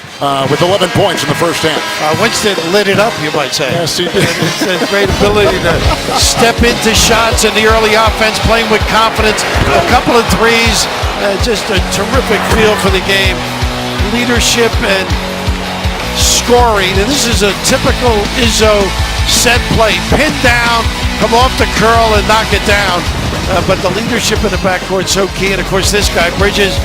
Speaker 1: with 11 points in the first half.
Speaker 2: Winston lit it up, you might say.
Speaker 1: Yes, he did.
Speaker 2: It's a great ability to step into shots in the early offense, playing with confidence. A couple of threes, just a terrific feel for the game. Leadership and scoring, and this is a typical Izzo set play. Pin down, come off the curl and knock it down. But the leadership in the backcourt so key, and of course this guy, Bridges,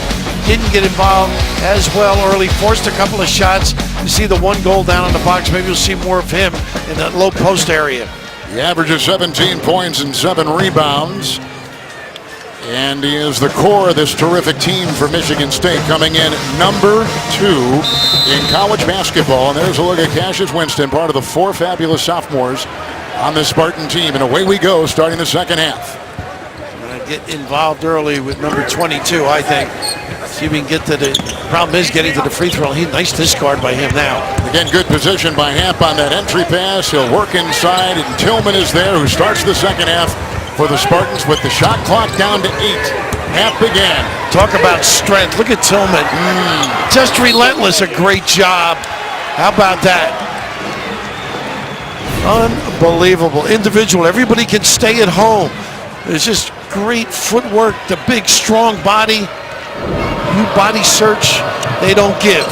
Speaker 2: didn't get involved as well early, forced a couple of shots. You see the one goal down in the box, maybe you'll see more of him in that low post area.
Speaker 1: He averages 17 points and 7 rebounds. And he is the core of this terrific team for Michigan State, coming in number 2 in college basketball. And there's a look at Cassius Winston, part of the 4 fabulous sophomores on this Spartan team. And away we go, starting the second half.
Speaker 2: Get involved early with number 22, I think. See if we can get to the problem is getting to the free throw. Nice discard by him now.
Speaker 1: Again, good position by Happ on that entry pass. He'll work inside, and Tillman is there, who starts the second half for the Spartans with the shot clock down to 8. Happ began.
Speaker 2: Talk about strength. Look at Tillman. Just relentless. A great job. How about that? Unbelievable. Individual. Everybody can stay at home. It's just great footwork. The big, strong body. You body search, they don't give.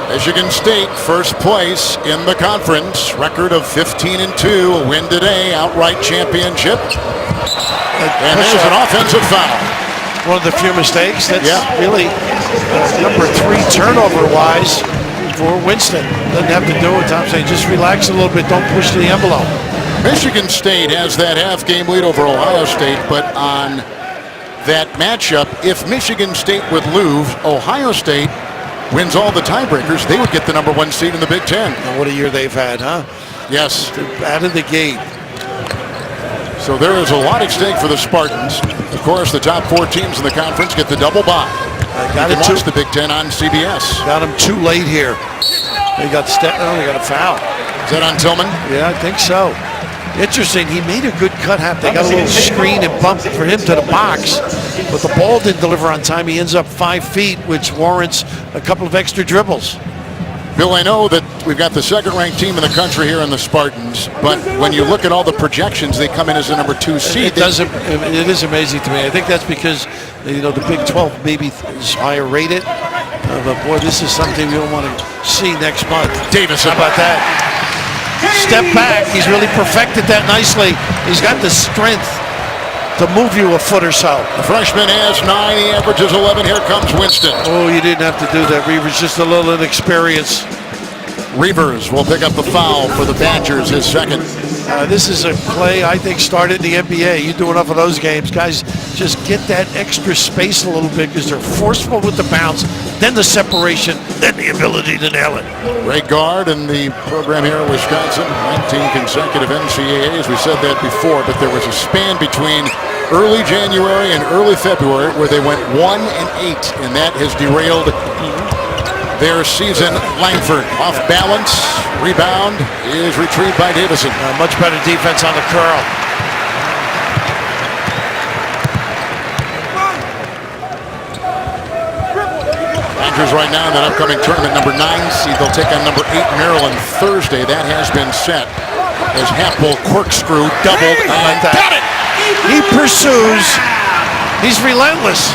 Speaker 1: Michigan State first place in the conference. Record of 15-2. A win today. Outright championship. And there's an offensive foul.
Speaker 2: one of the few mistakes. That's really number 3 turnover-wise for Winston. Doesn't have to do it. Tom saying just relax a little bit. Don't push the envelope.
Speaker 1: Michigan State has that half-game lead over Ohio State, but on that matchup, if Michigan State would lose, Ohio State wins all the tiebreakers, they would get the number 1 seed in the Big Ten.
Speaker 2: And what a year they've had, huh?
Speaker 1: Yes.
Speaker 2: Out of the gate.
Speaker 1: So there is a lot at stake for the Spartans. Of course, the top 4 teams in the conference get the double bye.
Speaker 2: Got
Speaker 1: you
Speaker 2: it
Speaker 1: can watch the Big Ten on CBS.
Speaker 2: Got him too late here. They got they got a foul.
Speaker 1: Is that on Tillman?
Speaker 2: Yeah, I think so. Interesting, he made a good cut half. They got a little screen and bump for him to the box, but the ball didn't deliver on time. He ends up 5 feet, which warrants a couple of extra dribbles.
Speaker 1: Bill, I know that we've got the second-ranked team in the country here in the Spartans, but when you look at all the projections, they come in as the number 2 seed.
Speaker 2: It is amazing to me. I think that's because the Big 12 maybe is higher rated. But boy, this is something we don't want to see next month.
Speaker 1: Davison.
Speaker 2: How about that? Step back. He's really perfected that nicely. He's got the strength to move you a foot or so.
Speaker 1: The freshman has 9. He averages 11. Here comes Winston.
Speaker 2: Oh, you didn't have to do that, Reavers. Just a little inexperience.
Speaker 1: Reavers will pick up the foul for the Badgers, his second.
Speaker 2: This is a play I think started in the NBA. You do enough of those games, guys. Just get that extra space a little bit because they're forceful with the bounce, then the separation, then the ability to nail it.
Speaker 1: Great guard in the program here in Wisconsin. 19 consecutive NCAAs. We said that before, but there was a span between early January and early February where they went 1-8, and that has derailed their season. Langford off balance. Rebound is retrieved by Davison.
Speaker 2: Much better defense on the curl.
Speaker 1: Badgers right now in that upcoming tournament, number 9 seed. They'll take on number 8 Maryland Thursday. That has been set as Hampel corkscrew doubled.
Speaker 2: Like that.
Speaker 1: Got it!
Speaker 2: He pursues. He's relentless.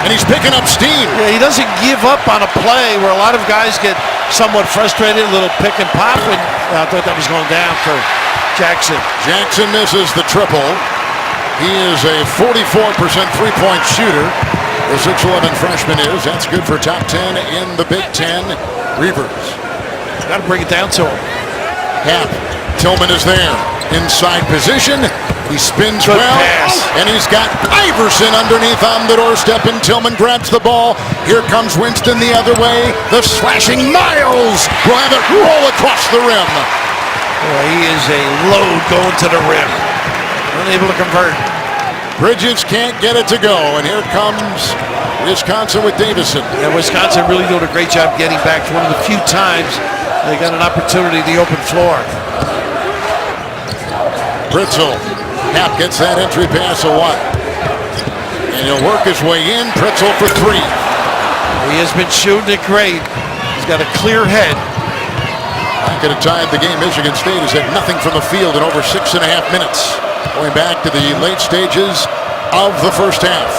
Speaker 1: And he's picking up steam.
Speaker 2: Yeah, he doesn't give up on a play where a lot of guys get somewhat frustrated, a little pick and pop, and I thought that was going down for Jackson.
Speaker 1: Jackson misses the triple. He is a 44% three-point shooter. The 6'11 freshman is. That's good for top 10 in the Big Ten. Reavers.
Speaker 2: Got to bring it down to him.
Speaker 1: Hap. Tillman is there. Inside position. He spins
Speaker 2: Good
Speaker 1: well,
Speaker 2: pass.
Speaker 1: and he's got Iverson underneath on the doorstep, and Tillman grabs the ball. Here comes Winston the other way. The slashing Miles will have it roll across the rim.
Speaker 2: Boy, he is a load going to the rim. Unable to convert.
Speaker 1: Bridges can't get it to go, and here comes Wisconsin with Davison.
Speaker 2: And Wisconsin really doing a great job getting back to one of the few times they got an opportunity the open floor.
Speaker 1: Pritzel. Hap gets that entry pass a lot. And he'll work his way in. Pritzel for 3.
Speaker 2: He has been shooting it great. He's got a clear head.
Speaker 1: Back at a time, the game, Michigan State has had nothing from the field in over 6.5 minutes. Going back to the late stages of the first half.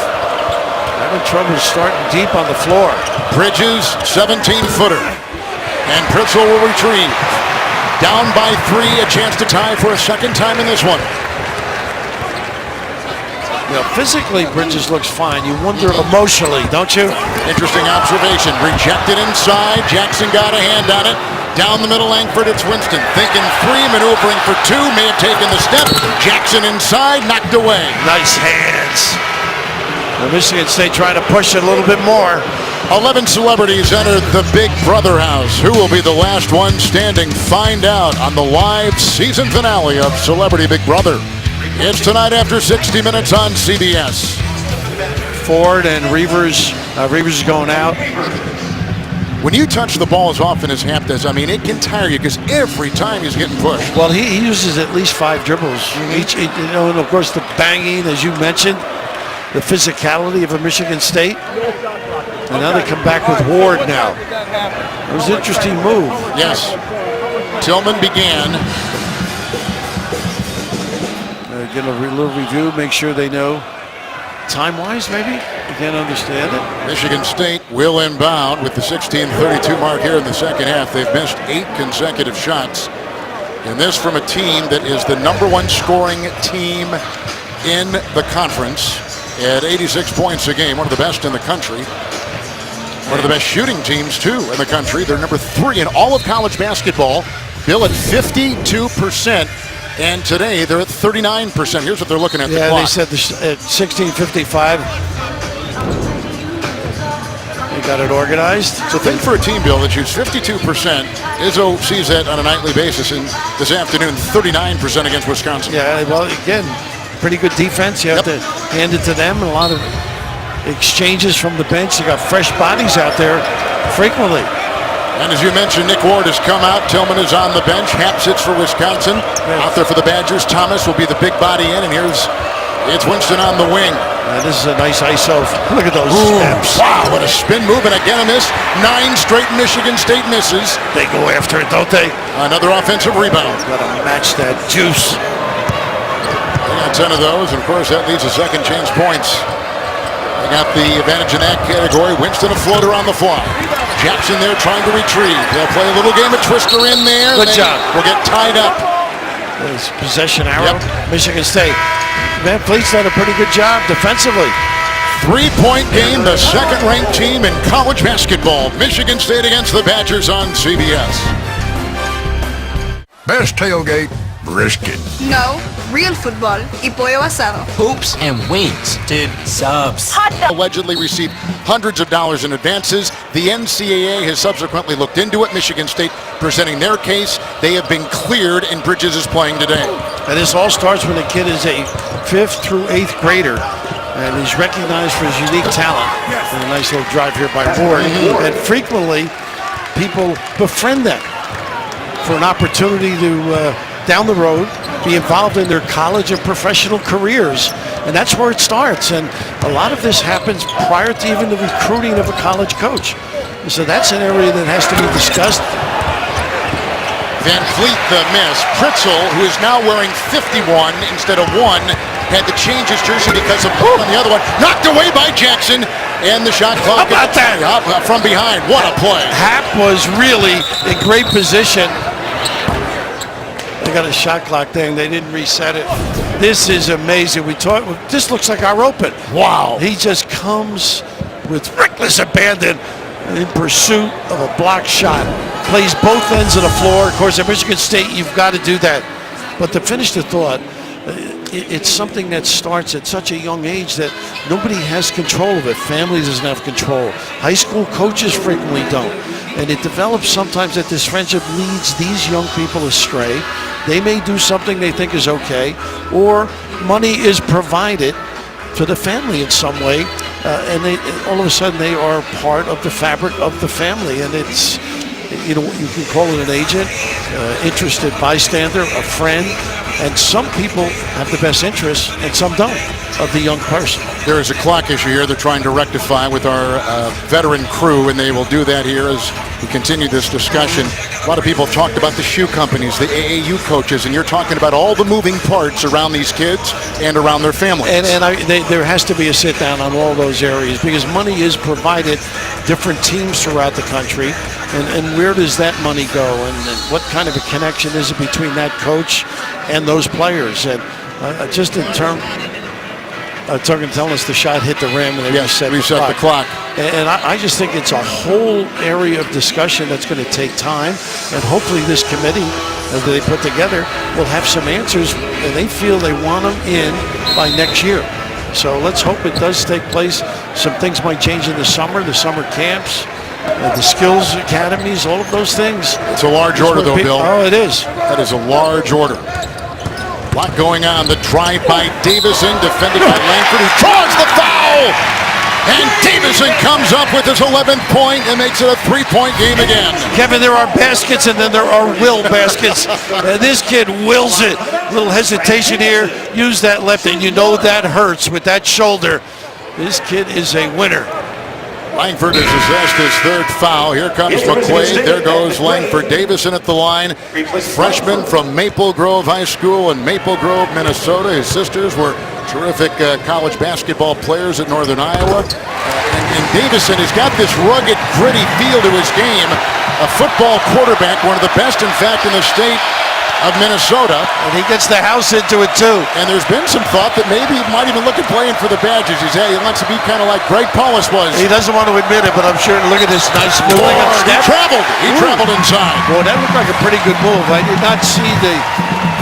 Speaker 2: Having trouble starting deep on the floor.
Speaker 1: Bridges, 17-footer. And Pritzel will retrieve. Down by 3, a chance to tie for a second time in this one.
Speaker 2: You know, physically, Bridges looks fine. You wonder emotionally, don't you?
Speaker 1: Interesting observation. Rejected inside. Jackson got a hand on it. Down the middle, Langford, it's Winston. Thinking 3, maneuvering for 2. May have taken the step. Jackson inside, knocked away.
Speaker 2: Nice hands. Well, Michigan State trying to push it a little bit more.
Speaker 1: 11 celebrities entered the Big Brother house. Who will be the last one standing? Find out on the live season finale of Celebrity Big Brother. It's tonight after 60 minutes on CBS.
Speaker 2: Ford and Reavers. Reavers is going out.
Speaker 1: When you touch the ball as often as Hap does, I mean, it can tire you because every time he's getting pushed.
Speaker 2: Well, he uses at least 5 dribbles. And of course the banging, as you mentioned, the physicality of a Michigan State. And now they come back with Ward now. It was an interesting move.
Speaker 1: Yes. Tillman began.
Speaker 2: Get a little review, make sure they know time-wise, maybe? You can't understand it.
Speaker 1: Michigan State will inbound with the 16:32 mark here in the second half. They've missed 8 consecutive shots. And this from a team that is the #1 scoring team in the conference. at 86 points a game, one of the best in the country. One of the best shooting teams, too, in the country. They're number 3 in all of college basketball. Bill at 52%, and today they're at 39%. Here's what they're looking at.
Speaker 2: Yeah,
Speaker 1: the clock.
Speaker 2: they said at 16:55. They got it organized.
Speaker 1: So think for a team, Bill, that shoots 52%. Izzo sees that on a nightly basis, and this afternoon, 39% against Wisconsin.
Speaker 2: Yeah, well, again, pretty good defense. You have to hand it to them. A lot of exchanges from the bench. You got fresh bodies out there frequently.
Speaker 1: And as you mentioned, Nick Ward has come out. Tillman is on the bench. Happ sits for Wisconsin. Out there for the Badgers. Thomas will be the big body in, and it's Winston on the wing.
Speaker 2: This is a nice ISO. Look at those steps.
Speaker 1: Wow, what a spin move, and again a miss. 9 straight Michigan State misses.
Speaker 2: They go after it, don't they?
Speaker 1: Another offensive rebound.
Speaker 2: Got to match that juice.
Speaker 1: They got 10 of those, and of course that leads to second chance points. They got the advantage in that category. Winston a floater on the fly. Jackson there trying to retrieve. They'll play a little game of twister in there.
Speaker 2: Good job.
Speaker 1: We'll get tied up.
Speaker 2: This possession arrow. Michigan State. Van Fleet's done a pretty good job defensively.
Speaker 1: 3-point game, the second-ranked team in college basketball. Michigan State against the Badgers on CBS.
Speaker 5: Best tailgate, brisket.
Speaker 6: No, real football y pollo asado.
Speaker 7: Hoops and wings. Dude, subs.
Speaker 1: Allegedly received hundreds of dollars in advances. The NCAA has subsequently looked into it. Michigan State presenting their case. They have been cleared, and Bridges is playing today.
Speaker 2: And this all starts when a kid is a 5th through 8th grader and he's recognized for his unique talent. And a nice little drive here by Ward. And frequently, people befriend them for an opportunity to, down the road, be involved in their college and professional careers. And that's where it starts. And a lot of this happens prior to even the recruiting of a college coach. So that's an area that has to be discussed.
Speaker 1: Van Fleet the miss. Pritzel, who is now wearing 51 instead of 1, had to change his jersey because of Paul on the other one. Knocked away by Jackson, and the shot clock.
Speaker 2: How about that?
Speaker 1: From behind. What a play.
Speaker 2: Happ was really in great position. They got a shot clock thing. They didn't reset it. This is amazing. This looks like our open.
Speaker 1: Wow.
Speaker 2: He just comes with reckless abandon in pursuit of a blocked shot. Plays both ends of the floor. Of course, at Michigan State, you've got to do that. But to finish the thought, it's something that starts at such a young age that nobody has control of it. Family doesn't have control. High school coaches frequently don't. And it develops sometimes that this friendship leads these young people astray. They may do something they think is okay, or money is provided to the family in some way, and all of a sudden they are part of the fabric of the family. And it's, you can call it an agent, interested bystander, a friend, and some people have the best interests and some don't of the young person.
Speaker 1: There is a clock issue here they're trying to rectify with our veteran crew, and they will do that here as we continue this discussion. A lot of people have talked about the shoe companies, the AAU coaches, and you're talking about all the moving parts around these kids and around their families.
Speaker 2: And there has to be a sit down on all those areas because money is provided different teams throughout the country. And where does that money go? And what kind of a connection is it between that coach and those players? And just in terms, Tuggan telling us the shot hit the rim and they reset the clock. And I just think it's a whole area of discussion that's going to take time. And hopefully this committee that they put together will have some answers, and they feel they want them in by next year. So let's hope it does take place. Some things might change in the summer camps, the skills academies, all of those things.
Speaker 1: It's a large order, though, Bill.
Speaker 2: Oh, it is.
Speaker 1: That is a large order. A lot going on. The drive by Davison, defended by Langford, who draws the foul. And Davison comes up with his 11th point and makes it a 3-point game again.
Speaker 2: Kevin, there are baskets and then there are will baskets. And this kid wills it. A little hesitation here. Use that left, and you know that hurts with that shoulder. This kid is a winner.
Speaker 1: Langford has assessed his 3rd foul. Here comes McQuaid. There goes Langford. Davison at the line. Freshman from Maple Grove High School in Maple Grove, Minnesota. His sisters were terrific college basketball players at Northern Iowa. And Davison has got this rugged, gritty feel to his game. A football quarterback, one of the best, in fact, in the state. of Minnesota.
Speaker 2: And he gets the house into it, too.
Speaker 1: And there's been some thought that maybe he might even look at playing for the Badgers. He wants to be kind of like Greg Paulus was.
Speaker 2: He doesn't want to admit it, but I'm sure. Look at this nice move.
Speaker 1: He traveled. He traveled inside.
Speaker 2: Boy, that looked like a pretty good move. I did not see the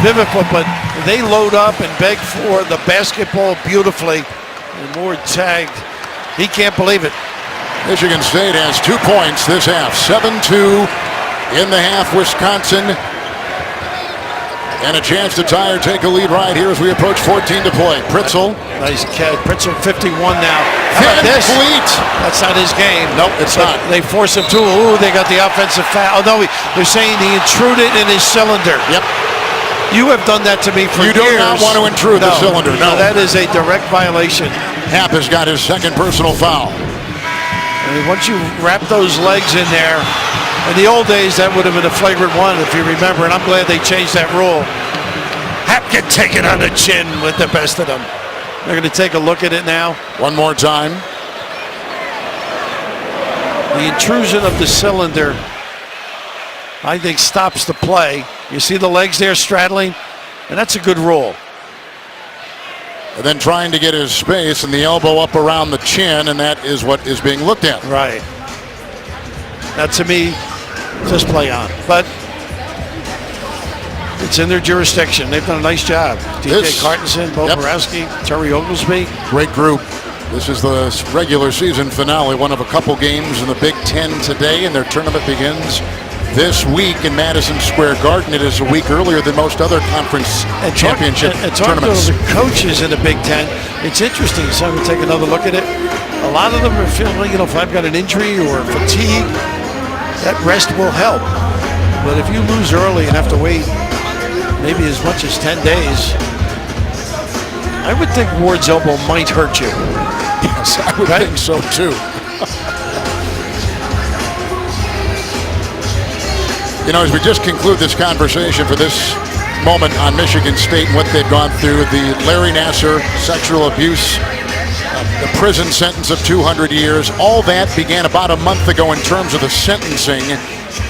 Speaker 2: pivot foot, but they load up and beg for the basketball beautifully. And Ward tagged. He can't believe it.
Speaker 1: Michigan State has 2 points this half. 7-2 in the half. Wisconsin. And a chance to tie or take a lead right here as we approach 14 to play. Pritzel.
Speaker 2: Nice catch. Pritzel 51 now. How about this? That's not his game.
Speaker 1: Nope, it's not.
Speaker 2: They force him to. Ooh, they got the offensive foul. Oh, no, they're saying he intruded in his cylinder.
Speaker 1: Yep.
Speaker 2: You have done that to me for years.
Speaker 1: You do not want to intrude the cylinder. No,
Speaker 2: that is a direct violation.
Speaker 1: Happ has got his second personal foul.
Speaker 2: And once you wrap those legs in there, in the old days, that would have been a flagrant one, if you remember, and I'm glad they changed that rule. Happ get taken on the chin with the best of them. They're going to take a look at it now.
Speaker 1: One more time.
Speaker 2: The intrusion of the cylinder, I think, stops the play. You see the legs there straddling, and that's a good rule.
Speaker 1: And then trying to get his space and the elbow up around the chin, and that is what is being looked at.
Speaker 2: Right. That, to me, just play on. But it's in their jurisdiction. They've done a nice job. DJ Cartensen, Bo Borowski, Terry Oglesby.
Speaker 1: Great group. This is the regular season finale, one of a couple games in the Big Ten today, and their tournament begins this week in Madison Square Garden. It is a week earlier than most other conference championship tournaments.
Speaker 2: The coaches in the Big Ten, it's interesting. So we take another look at it. A lot of them are feeling, if I've got an injury or fatigue, that rest will help. But if you lose early and have to wait maybe as much as 10 days, I would think Ward's elbow might hurt you.
Speaker 1: Yes, I would think so too. As we just conclude this conversation for this moment on Michigan State and what they've gone through, the Larry Nassar sexual abuse, the prison sentence of 200 years, all that began about a month ago in terms of the sentencing,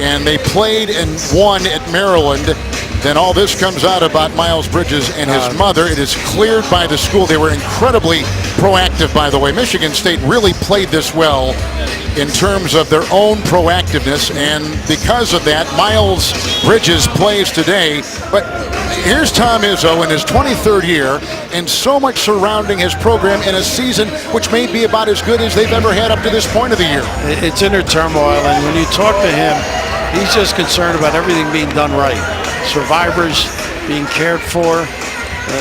Speaker 1: and they played and won at Maryland. Then all this comes out about Miles Bridges and his mother. It is cleared by the school. They were incredibly proactive, by the way. Michigan State really played this well in terms of their own proactiveness, and because of that, Miles Bridges plays today. But here's Tom Izzo in his 23rd year, and so much surrounding his program in a season which may be about as good as they've ever had up to this point of the year.
Speaker 2: It's inner turmoil, and when you talk to him, he's just concerned about everything being done right. Survivors being cared for.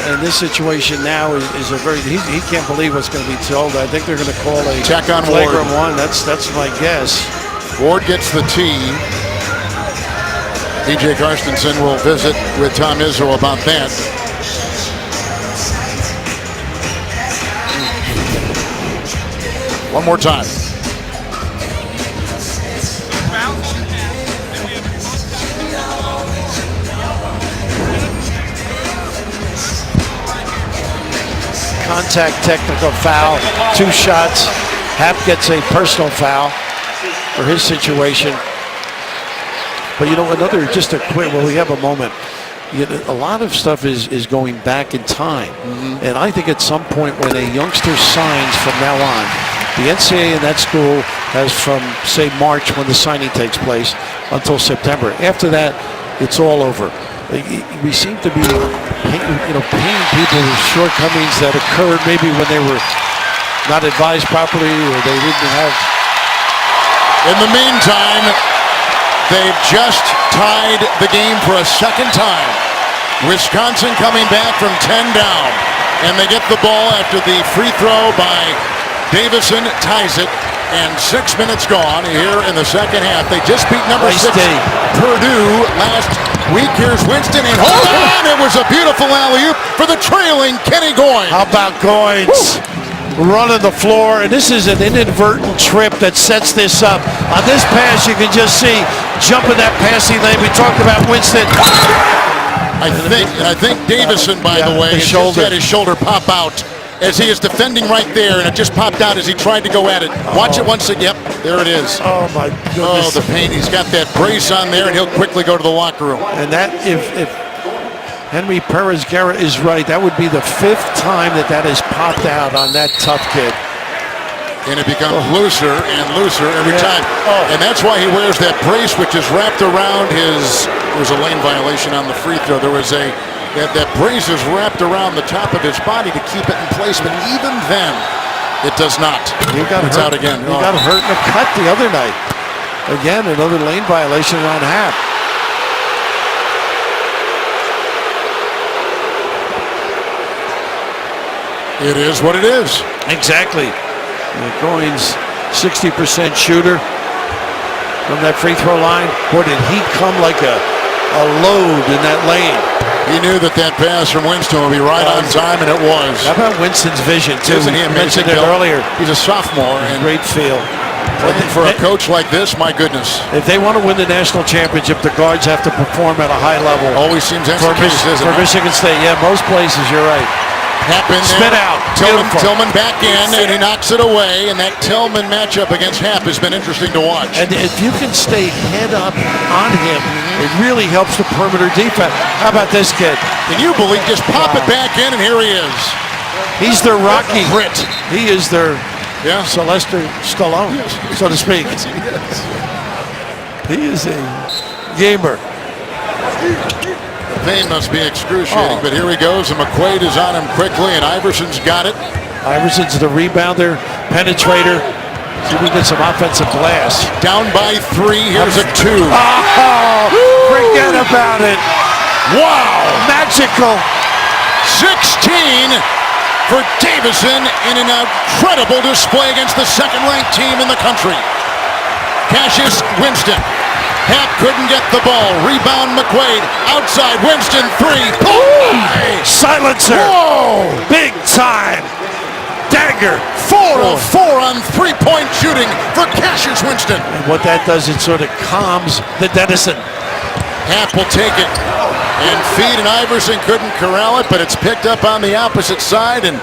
Speaker 2: And this situation now is a very, he can't believe what's going to be told. I think they're going to call a
Speaker 1: check on
Speaker 2: flagrant
Speaker 1: Ward.
Speaker 2: one. That's my guess.
Speaker 1: Ward gets the tee. DJ Carstensen will visit with Tom Izzo about that. One more time.
Speaker 2: Contact technical foul, 2 shots. Happ gets a personal foul for his situation. But just a quick, we have a moment. A lot of stuff is going back in time. And I think at some point when a youngster signs from now on, the NCAA in that school has from, say, March when the signing takes place until September. After that, it's all over. We seem to be paying people with shortcomings that occurred maybe when they were not advised properly or they didn't have.
Speaker 1: In the meantime, they've just tied the game for a second time. Wisconsin coming back from 10 down, and they get the ball after the free throw by Davison, ties it, and 6 minutes gone here in the second half. They just beat number 6 Purdue last week. Here's Winston, and hold on! It was a beautiful alley-oop for the trailing Kenny Goins.
Speaker 2: How about Goins running the floor? And this is an inadvertent trip that sets this up. On this pass, you can just see jumping that passing lane. We talked about Winston.
Speaker 1: I think Davison, by the way, just had his shoulder pop out as he is defending right there, and it just popped out as he tried to go at it. Watch it once again. Yep, there it is.
Speaker 2: Oh, my goodness.
Speaker 1: Oh, the pain. He's got that brace on there, and he'll quickly go to the locker room.
Speaker 2: And that, if Henry Perez-Guerra is right. That would be the 5th time that has popped out on that tough kid.
Speaker 1: And it becomes looser and looser every time. And that's why he wears that brace, which is wrapped around his. There was a lane violation on the free throw. There was that brace is wrapped around the top of his body to keep it in place, but even then, it does not. It's out again.
Speaker 2: He got hurt in a cut the other night. Again, another lane violation on Hap.
Speaker 1: It is what it is.
Speaker 2: Exactly. Goins, 60% shooter from that free throw line. Boy, did he come like a load in that lane.
Speaker 1: He knew that pass from Winston would be right on time, and it was.
Speaker 2: How about Winston's vision, too?
Speaker 1: Isn't he amazing?
Speaker 2: Mentioned it earlier.
Speaker 1: He's a sophomore. And
Speaker 2: great feel.
Speaker 1: For a coach like this, my goodness.
Speaker 2: If they want to win the national championship, the guards have to perform at a high level.
Speaker 1: Always seems that's the case, isn't it?
Speaker 2: For Michigan State, yeah, most places, you're right.
Speaker 1: Hap in
Speaker 2: Spit
Speaker 1: there.
Speaker 2: out.
Speaker 1: Tillman back in, and he knocks it away. And that Tillman matchup against Hap has been interesting to watch.
Speaker 2: And if you can stay head up on him, it really helps the perimeter defense. How about this kid?
Speaker 1: Can you believe? Just pop it back in, and here he is.
Speaker 2: He's their Rocky.
Speaker 1: Grit.
Speaker 2: He is their Sylvester Stallone, so to speak. He is a gamer.
Speaker 1: The pain must be excruciating, but here he goes, and McQuaid is on him quickly, and Iverson's got it.
Speaker 2: Iverson's the rebounder, penetrator. See if we get some offensive glass.
Speaker 1: Down by 3, here's a 2.
Speaker 2: Oh, forget about it.
Speaker 1: Wow.
Speaker 2: Magical.
Speaker 1: 16 for Davison in an incredible display against the second-ranked team in the country. Cassius Winston. Hap couldn't get the ball. Rebound McQuaid. Outside Winston 3. Boom!
Speaker 2: Silencer.
Speaker 1: Whoa!
Speaker 2: Big time. Dagger.
Speaker 1: 4 of 4 on three-point shooting for Cassius Winston.
Speaker 2: And what that does, it sort of calms the Denison.
Speaker 1: Hap will take it and feed, and Iverson couldn't corral it, but it's picked up on the opposite side and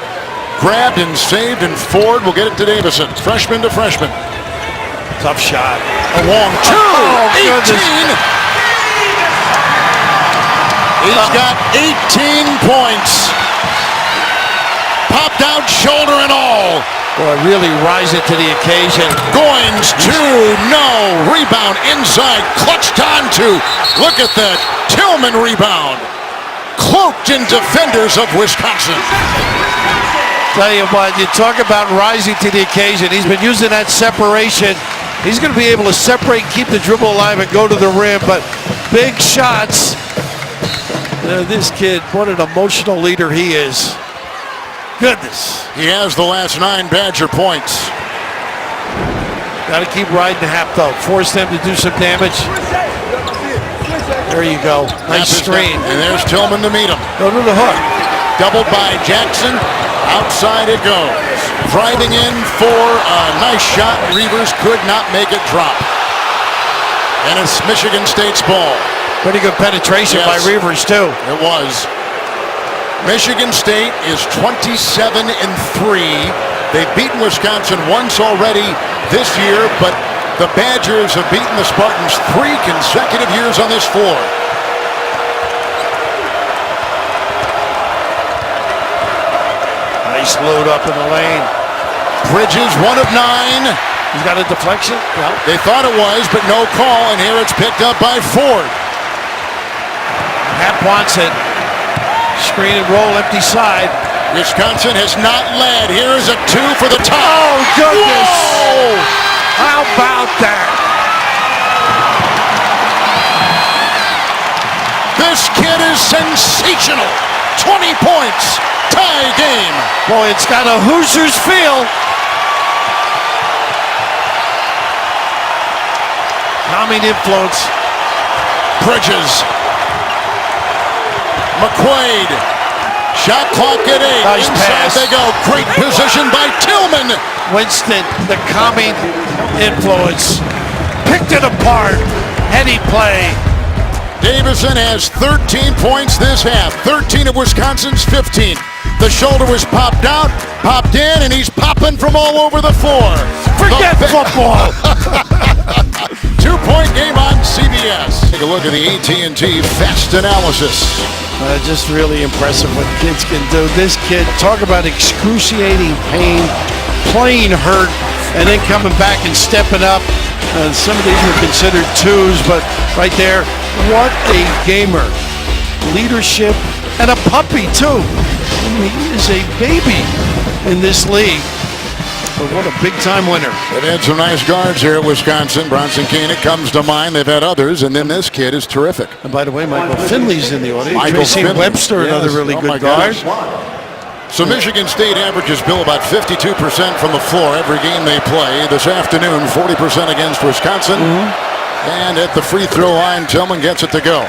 Speaker 1: grabbed and saved, and Ford will get it to Davison. Freshman to freshman.
Speaker 2: Tough shot.
Speaker 1: A long 2. 18. He's got 18 points. Popped out shoulder and all.
Speaker 2: Boy, really rising to the occasion.
Speaker 1: Goins 2. No. Rebound inside. Clutched onto. Look at that. Tillman rebound. Cloaked in defenders of Wisconsin.
Speaker 2: Tell you what, you talk about rising to the occasion. He's been using that separation. He's going to be able to separate, keep the dribble alive, and go to the rim, but big shots. This kid, what an emotional leader he is. Goodness.
Speaker 1: He has the last 9 Badger points.
Speaker 2: Got to keep riding Hap, though. Force them to do some damage. There you go. Nice screen.
Speaker 1: And there's Tillman to meet him.
Speaker 2: Go to the hook.
Speaker 1: Doubled by Jackson. Outside it goes. Driving in for a nice shot. Reavers could not make it drop. And it's Michigan State's ball.
Speaker 2: Pretty good penetration by Reavers, too.
Speaker 1: It was. Michigan State is 27-3. They've beaten Wisconsin once already this year, but the Badgers have beaten the Spartans 3 consecutive years on this floor.
Speaker 2: Nice load up in the lane.
Speaker 1: Bridges 1 of 9.
Speaker 2: He's got a deflection. Well,
Speaker 1: they thought it was, but no call, and here it's picked up by Ford.
Speaker 2: Hap wants it. Screen and roll, empty side.
Speaker 1: Wisconsin has not led. Here is a 2 for the top.
Speaker 2: Oh, goodness.
Speaker 1: Whoa!
Speaker 2: How about that?
Speaker 1: This kid is sensational. 20 points. Tie game.
Speaker 2: Boy, it's got a Hoosiers feel. Calming influence.
Speaker 1: Bridges. McQuaid. Shot clock at 8.
Speaker 2: Nice
Speaker 1: Inside
Speaker 2: pass.
Speaker 1: they go. Great position by Tillman.
Speaker 2: Winston, the calming influence. Picked it apart. Heady play.
Speaker 1: Davison has 13 points this half. 13 of Wisconsin's 15. The shoulder was popped out, popped in, and he's popping from all over the floor.
Speaker 2: Forget football.
Speaker 1: Two-point game on CBS. Take a look at the AT&T Fast Analysis.
Speaker 2: Just really impressive what kids can do. This kid, talk about excruciating pain, playing hurt, and then coming back and stepping up. Some of these were considered twos, but right there, what a gamer. Leadership, and a puppy, too. I mean, he is a baby in this league. But what a big-time winner.
Speaker 1: They've had some nice guards here at Wisconsin. Bronson Koenig comes to mind. They've had others, and then this kid is terrific.
Speaker 2: And by the way, Michael Finley's in the audience.
Speaker 1: Michael
Speaker 2: Tracy
Speaker 1: Finley.
Speaker 2: Webster,
Speaker 1: Yes.
Speaker 2: another really
Speaker 1: Oh,
Speaker 2: good
Speaker 1: my
Speaker 2: guard.
Speaker 1: gosh. So Michigan State averages, Bill, about 52% from the floor every game they play. This afternoon, 40% against Wisconsin. And at the free throw line, Tillman gets it to go.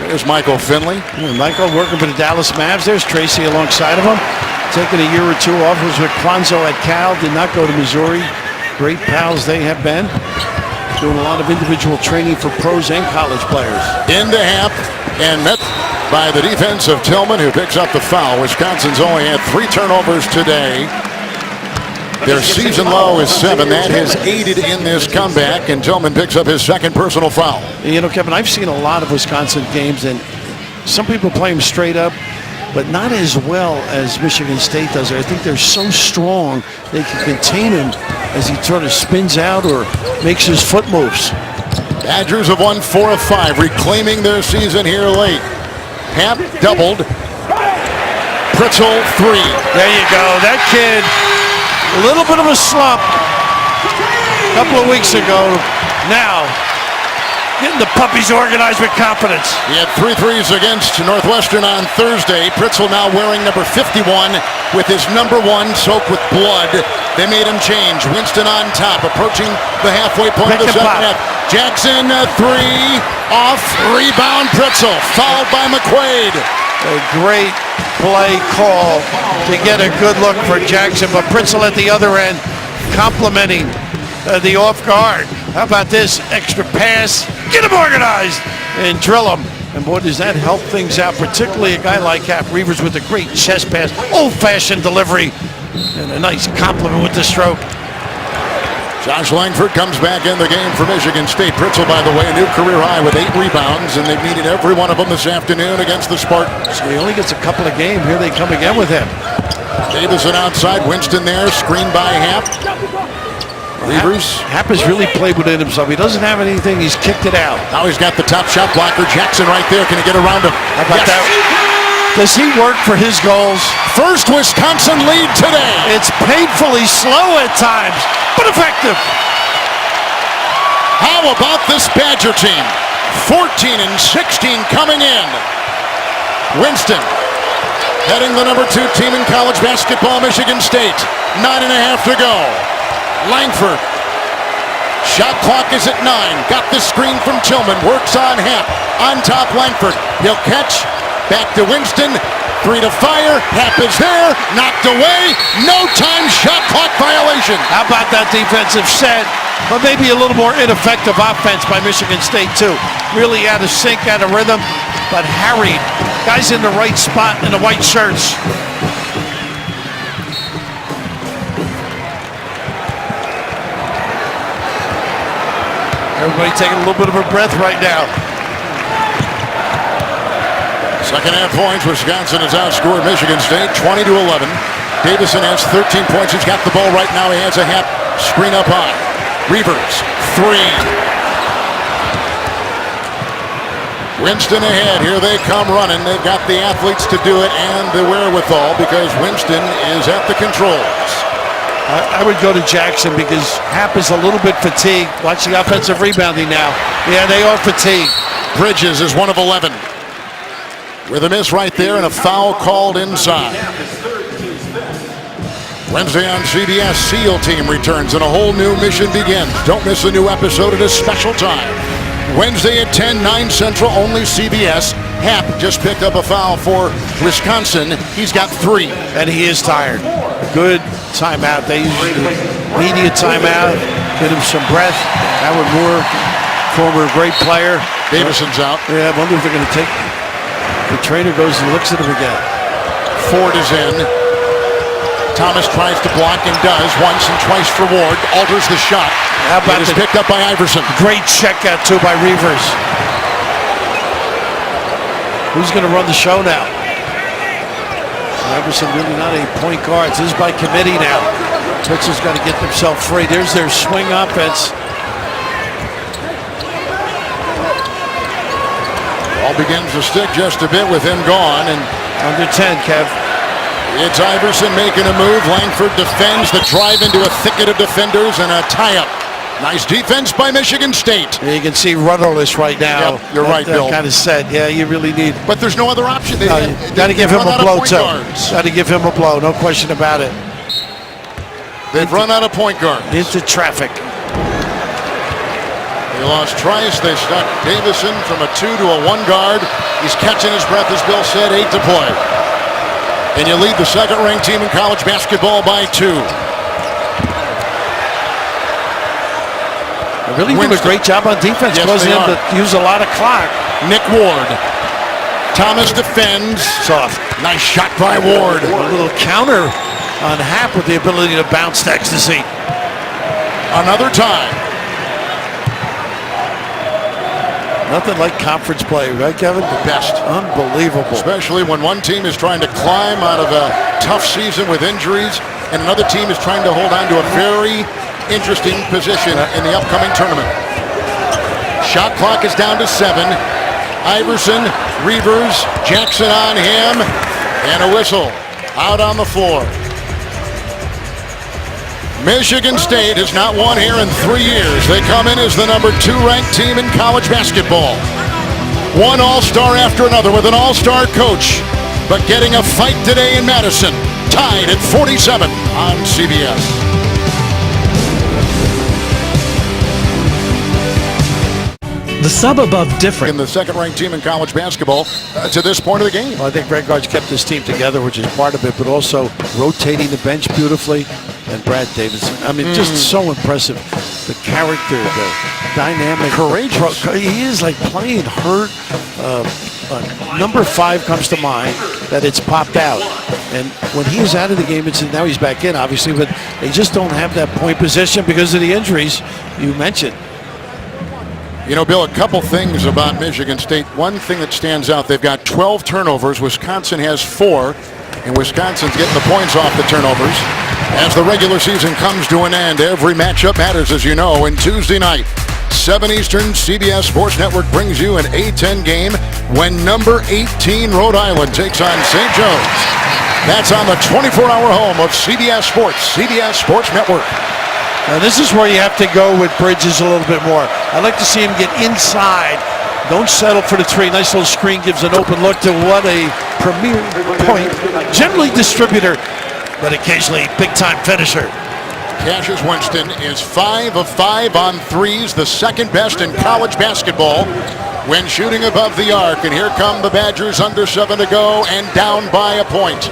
Speaker 1: There's Michael Finley.
Speaker 2: Michael working for the Dallas Mavs. There's Tracy alongside of him. Taking a year or two off, was with Kronzo at Cal, did not go to Missouri. Great pals they have been. Doing a lot of individual training for pros and college players.
Speaker 1: Into half and met by the defense of Tillman, who picks up the foul. Wisconsin's only had 3 turnovers today. Their season low is 7. That has aided in this comeback, and Tillman picks up his second personal foul.
Speaker 2: You know, Kevin, I've seen a lot of Wisconsin games, and some people play them straight up, but not as well as Michigan State does. I think they're so strong they can contain him as he sort of spins out or makes his foot moves.
Speaker 1: Badgers have won 4 of 5, reclaiming their season here late. Hap doubled. Pritzel 3.
Speaker 2: There you go. That kid, a little bit of a slump a couple of weeks ago. Now, getting the puppies organized with confidence.
Speaker 1: He had 3 threes against Northwestern on Thursday. Pritzel now wearing number 51 with his number 1 soaked with blood. They made him change. Winston on top, approaching the halfway point of the second half. Jackson 3 off, rebound Pritzel, fouled by McQuaid.
Speaker 2: A great play call to get a good look for Jackson, but Pritzel at the other end complimenting the off guard. How about this extra pass? Get him organized and drill him. And boy, does that help things out, particularly a guy like Cap Reavers with a great chest pass, old-fashioned delivery, and a nice compliment with the stroke.
Speaker 1: Josh Langford comes back in the game for Michigan State. Pritzel, by the way, a new career high with 8 rebounds, and they've needed every one of them this afternoon against the Spartans.
Speaker 2: So he only gets a couple of games. Here they come again with him.
Speaker 1: Davison outside, Winston there, screened by Hap. Reavers.
Speaker 2: Hap has really played within himself. He doesn't have anything. He's kicked it out.
Speaker 1: Now he's got the top shot blocker. Jackson right there. Can he get around him?
Speaker 2: How about that? Does he work for his goals?
Speaker 1: First Wisconsin lead today.
Speaker 2: It's painfully slow at times, but effective.
Speaker 1: How about this Badger team? 14 and 16 coming in. Winston heading the number 2 team in college basketball, Michigan State. 9.5 to go. Langford. Shot clock is at 9. Got the screen from Tillman. Works on Hap. On top, Langford. He'll catch. Back to Winston. 3 to fire. Hap is there. Knocked away. No time. Shot clock violation.
Speaker 2: How about that defensive set? But maybe a little more ineffective offense by Michigan State, too. Really out of sync, out of rhythm, but harried. Guys in the right spot in the white shirts. Everybody taking a little bit of a breath right now.
Speaker 1: Second half points. Wisconsin has outscored Michigan State 20 to 11. Davison has 13 points. He's got the ball right now. He has a Hap screen up high. Reavers 3. Winston ahead. Here they come running. They've got the athletes to do it and the wherewithal because Winston is at the controls.
Speaker 2: I would go to Jackson because Hap is a little bit fatigued. Watch the offensive rebounding now. Yeah, they are fatigued.
Speaker 1: Bridges is 1 of 11. With a miss right there and a foul called inside. Wednesday on CBS, SEAL Team returns and a whole new mission begins. Don't miss a new episode at a special time. Wednesday at 10, 9 Central, only CBS. Hap just picked up a foul for Wisconsin. He's got 3.
Speaker 2: And he is tired. Good timeout. They usually media timeout. Get him some breath. Howard Moore, former great player.
Speaker 1: Davison's out.
Speaker 2: Yeah, I wonder if they're going to take. The trainer goes and looks at him again.
Speaker 1: Ford is in. Thomas tries to block and does once and twice for Ward. Alters the shot.
Speaker 2: How about
Speaker 1: it is picked up by Iverson.
Speaker 2: Great check out, too, by Reavers. Who's going to run the show now? Iverson really not a point guard. This is by committee now. Pitcher's got to get themselves free. There's their swing offense.
Speaker 1: Ball begins to stick just a bit with him gone. And
Speaker 2: under 10, Kev.
Speaker 1: It's Iverson making a move. Langford defends the drive into a thicket of defenders and a tie-up. Nice defense by Michigan State.
Speaker 2: Yeah, you can see rudderless right now.
Speaker 1: Yep, you're right, Bill.
Speaker 2: Kind of set. Yeah, you really need.
Speaker 1: But there's no other option.
Speaker 2: Got to give him a blow, too. Got to give him a blow. No question about it.
Speaker 1: They've run out of point guards.
Speaker 2: Into traffic.
Speaker 1: They lost Trice. They stuck Davison from a 2 to a 1 guard. He's catching his breath, as Bill said, 8 to play. And you lead the second-ranked team in college basketball by 2.
Speaker 2: They're really doing a great job on defense, closing in to use a lot of clock.
Speaker 1: Nick Ward. Thomas defends.
Speaker 2: Soft.
Speaker 1: Nice shot by Ward.
Speaker 2: A little counter on Happ with the ability to bounce to ecstasy.
Speaker 1: Another time.
Speaker 2: Nothing like conference play, right, Kevin?
Speaker 1: The best.
Speaker 2: Unbelievable.
Speaker 1: Especially when one team is trying to climb out of a tough season with injuries, and another team is trying to hold on to a very interesting position in the upcoming tournament. Shot clock is down to 7. Iverson, Reavers, Jackson on him, and a whistle out on the floor. Michigan State has not won here in 3 years. They come in as the number 2 ranked team in college basketball. One all-star after another with an all-star coach, but getting a fight today in Madison, tied at 47 on CBS.
Speaker 3: The sub above different.
Speaker 1: In the second-ranked team in college basketball to this point of the game.
Speaker 2: Well, I think Greg Gard's kept this team together, which is part of it, but also rotating the bench beautifully. And Brad Davison, I mean, just so impressive. The character, the dynamic.
Speaker 1: Courageous.
Speaker 2: He is like playing hurt. Number 5 comes to mind that it's popped out. And when he was out of the game, now he's back in, obviously, but they just don't have that point position because of the injuries you mentioned.
Speaker 1: You know, Bill, a couple things about Michigan State. One thing that stands out, they've got 12 turnovers. Wisconsin has 4, and Wisconsin's getting the points off the turnovers. As the regular season comes to an end, every matchup matters, as you know. And Tuesday night, 7 Eastern, CBS Sports Network brings you an A-10 game when number 18 Rhode Island takes on St. Joe's. That's on the 24-hour home of CBS Sports Network.
Speaker 2: Now this is where you have to go with Bridges a little bit more. I'd like to see him get inside. Don't settle for the 3. Nice little screen, gives an open look to what a premier point. Generally distributor, but occasionally big-time finisher.
Speaker 1: Cassius Winston is 5 of 5 on threes, the second best in college basketball when shooting above the arc. And here come the Badgers, under 7 to go and down by a point.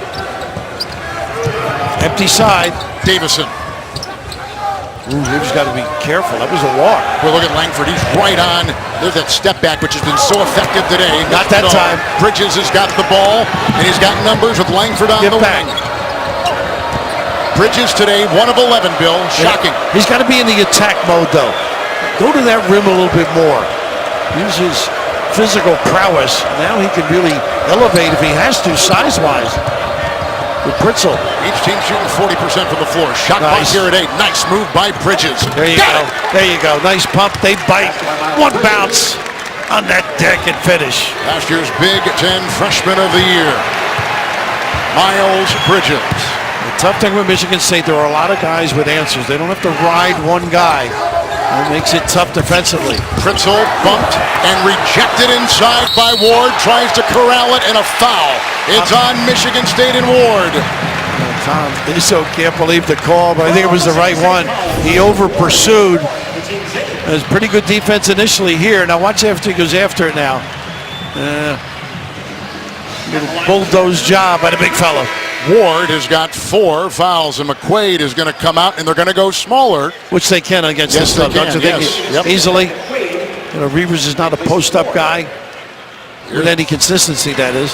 Speaker 2: Empty side.
Speaker 1: Davison.
Speaker 2: Ooh, Reeves got to be careful. That was a walk.
Speaker 1: Well, look at Langford. He's right on. There's that step back, which has been so effective today.
Speaker 2: Not that time.
Speaker 1: Bridges has got the ball, and he's got numbers with Langford on the wing. Bridges today, 1 of 11, Bill. Shocking.
Speaker 2: Yeah. He's got to be in the attack mode, though. Go to that rim a little bit more. Use his physical prowess. Now he can really elevate if he has to, size-wise. With Pritzel.
Speaker 1: Each team shooting 40% from the floor. Shot clock here at 8. Nice move by Bridges.
Speaker 2: There you go. There you go. Nice pump. They bite. One bounce on that deck and finish.
Speaker 1: Last year's Big Ten Freshman of the Year, Miles Bridges.
Speaker 2: The tough thing with Michigan State, there are a lot of guys with answers. They don't have to ride one guy. That makes it tough defensively.
Speaker 1: Pritzel bumped and rejected inside by Ward. Tries to corral it and a foul. It's on Michigan State and Ward.
Speaker 2: Tom Izzo can't believe the call, but I think it was the right one. He over-pursued. It was pretty good defense initially here. Now watch after he goes after it now. Little bulldoze job by the big fella.
Speaker 1: Ward has got 4 fouls, and McQuaid is going to come out, and they're going to go smaller.
Speaker 2: Which they can against this stuff, don't you think?
Speaker 1: Yep.
Speaker 2: Easily. You know, Reavers is not a post-up guy with any consistency, that is.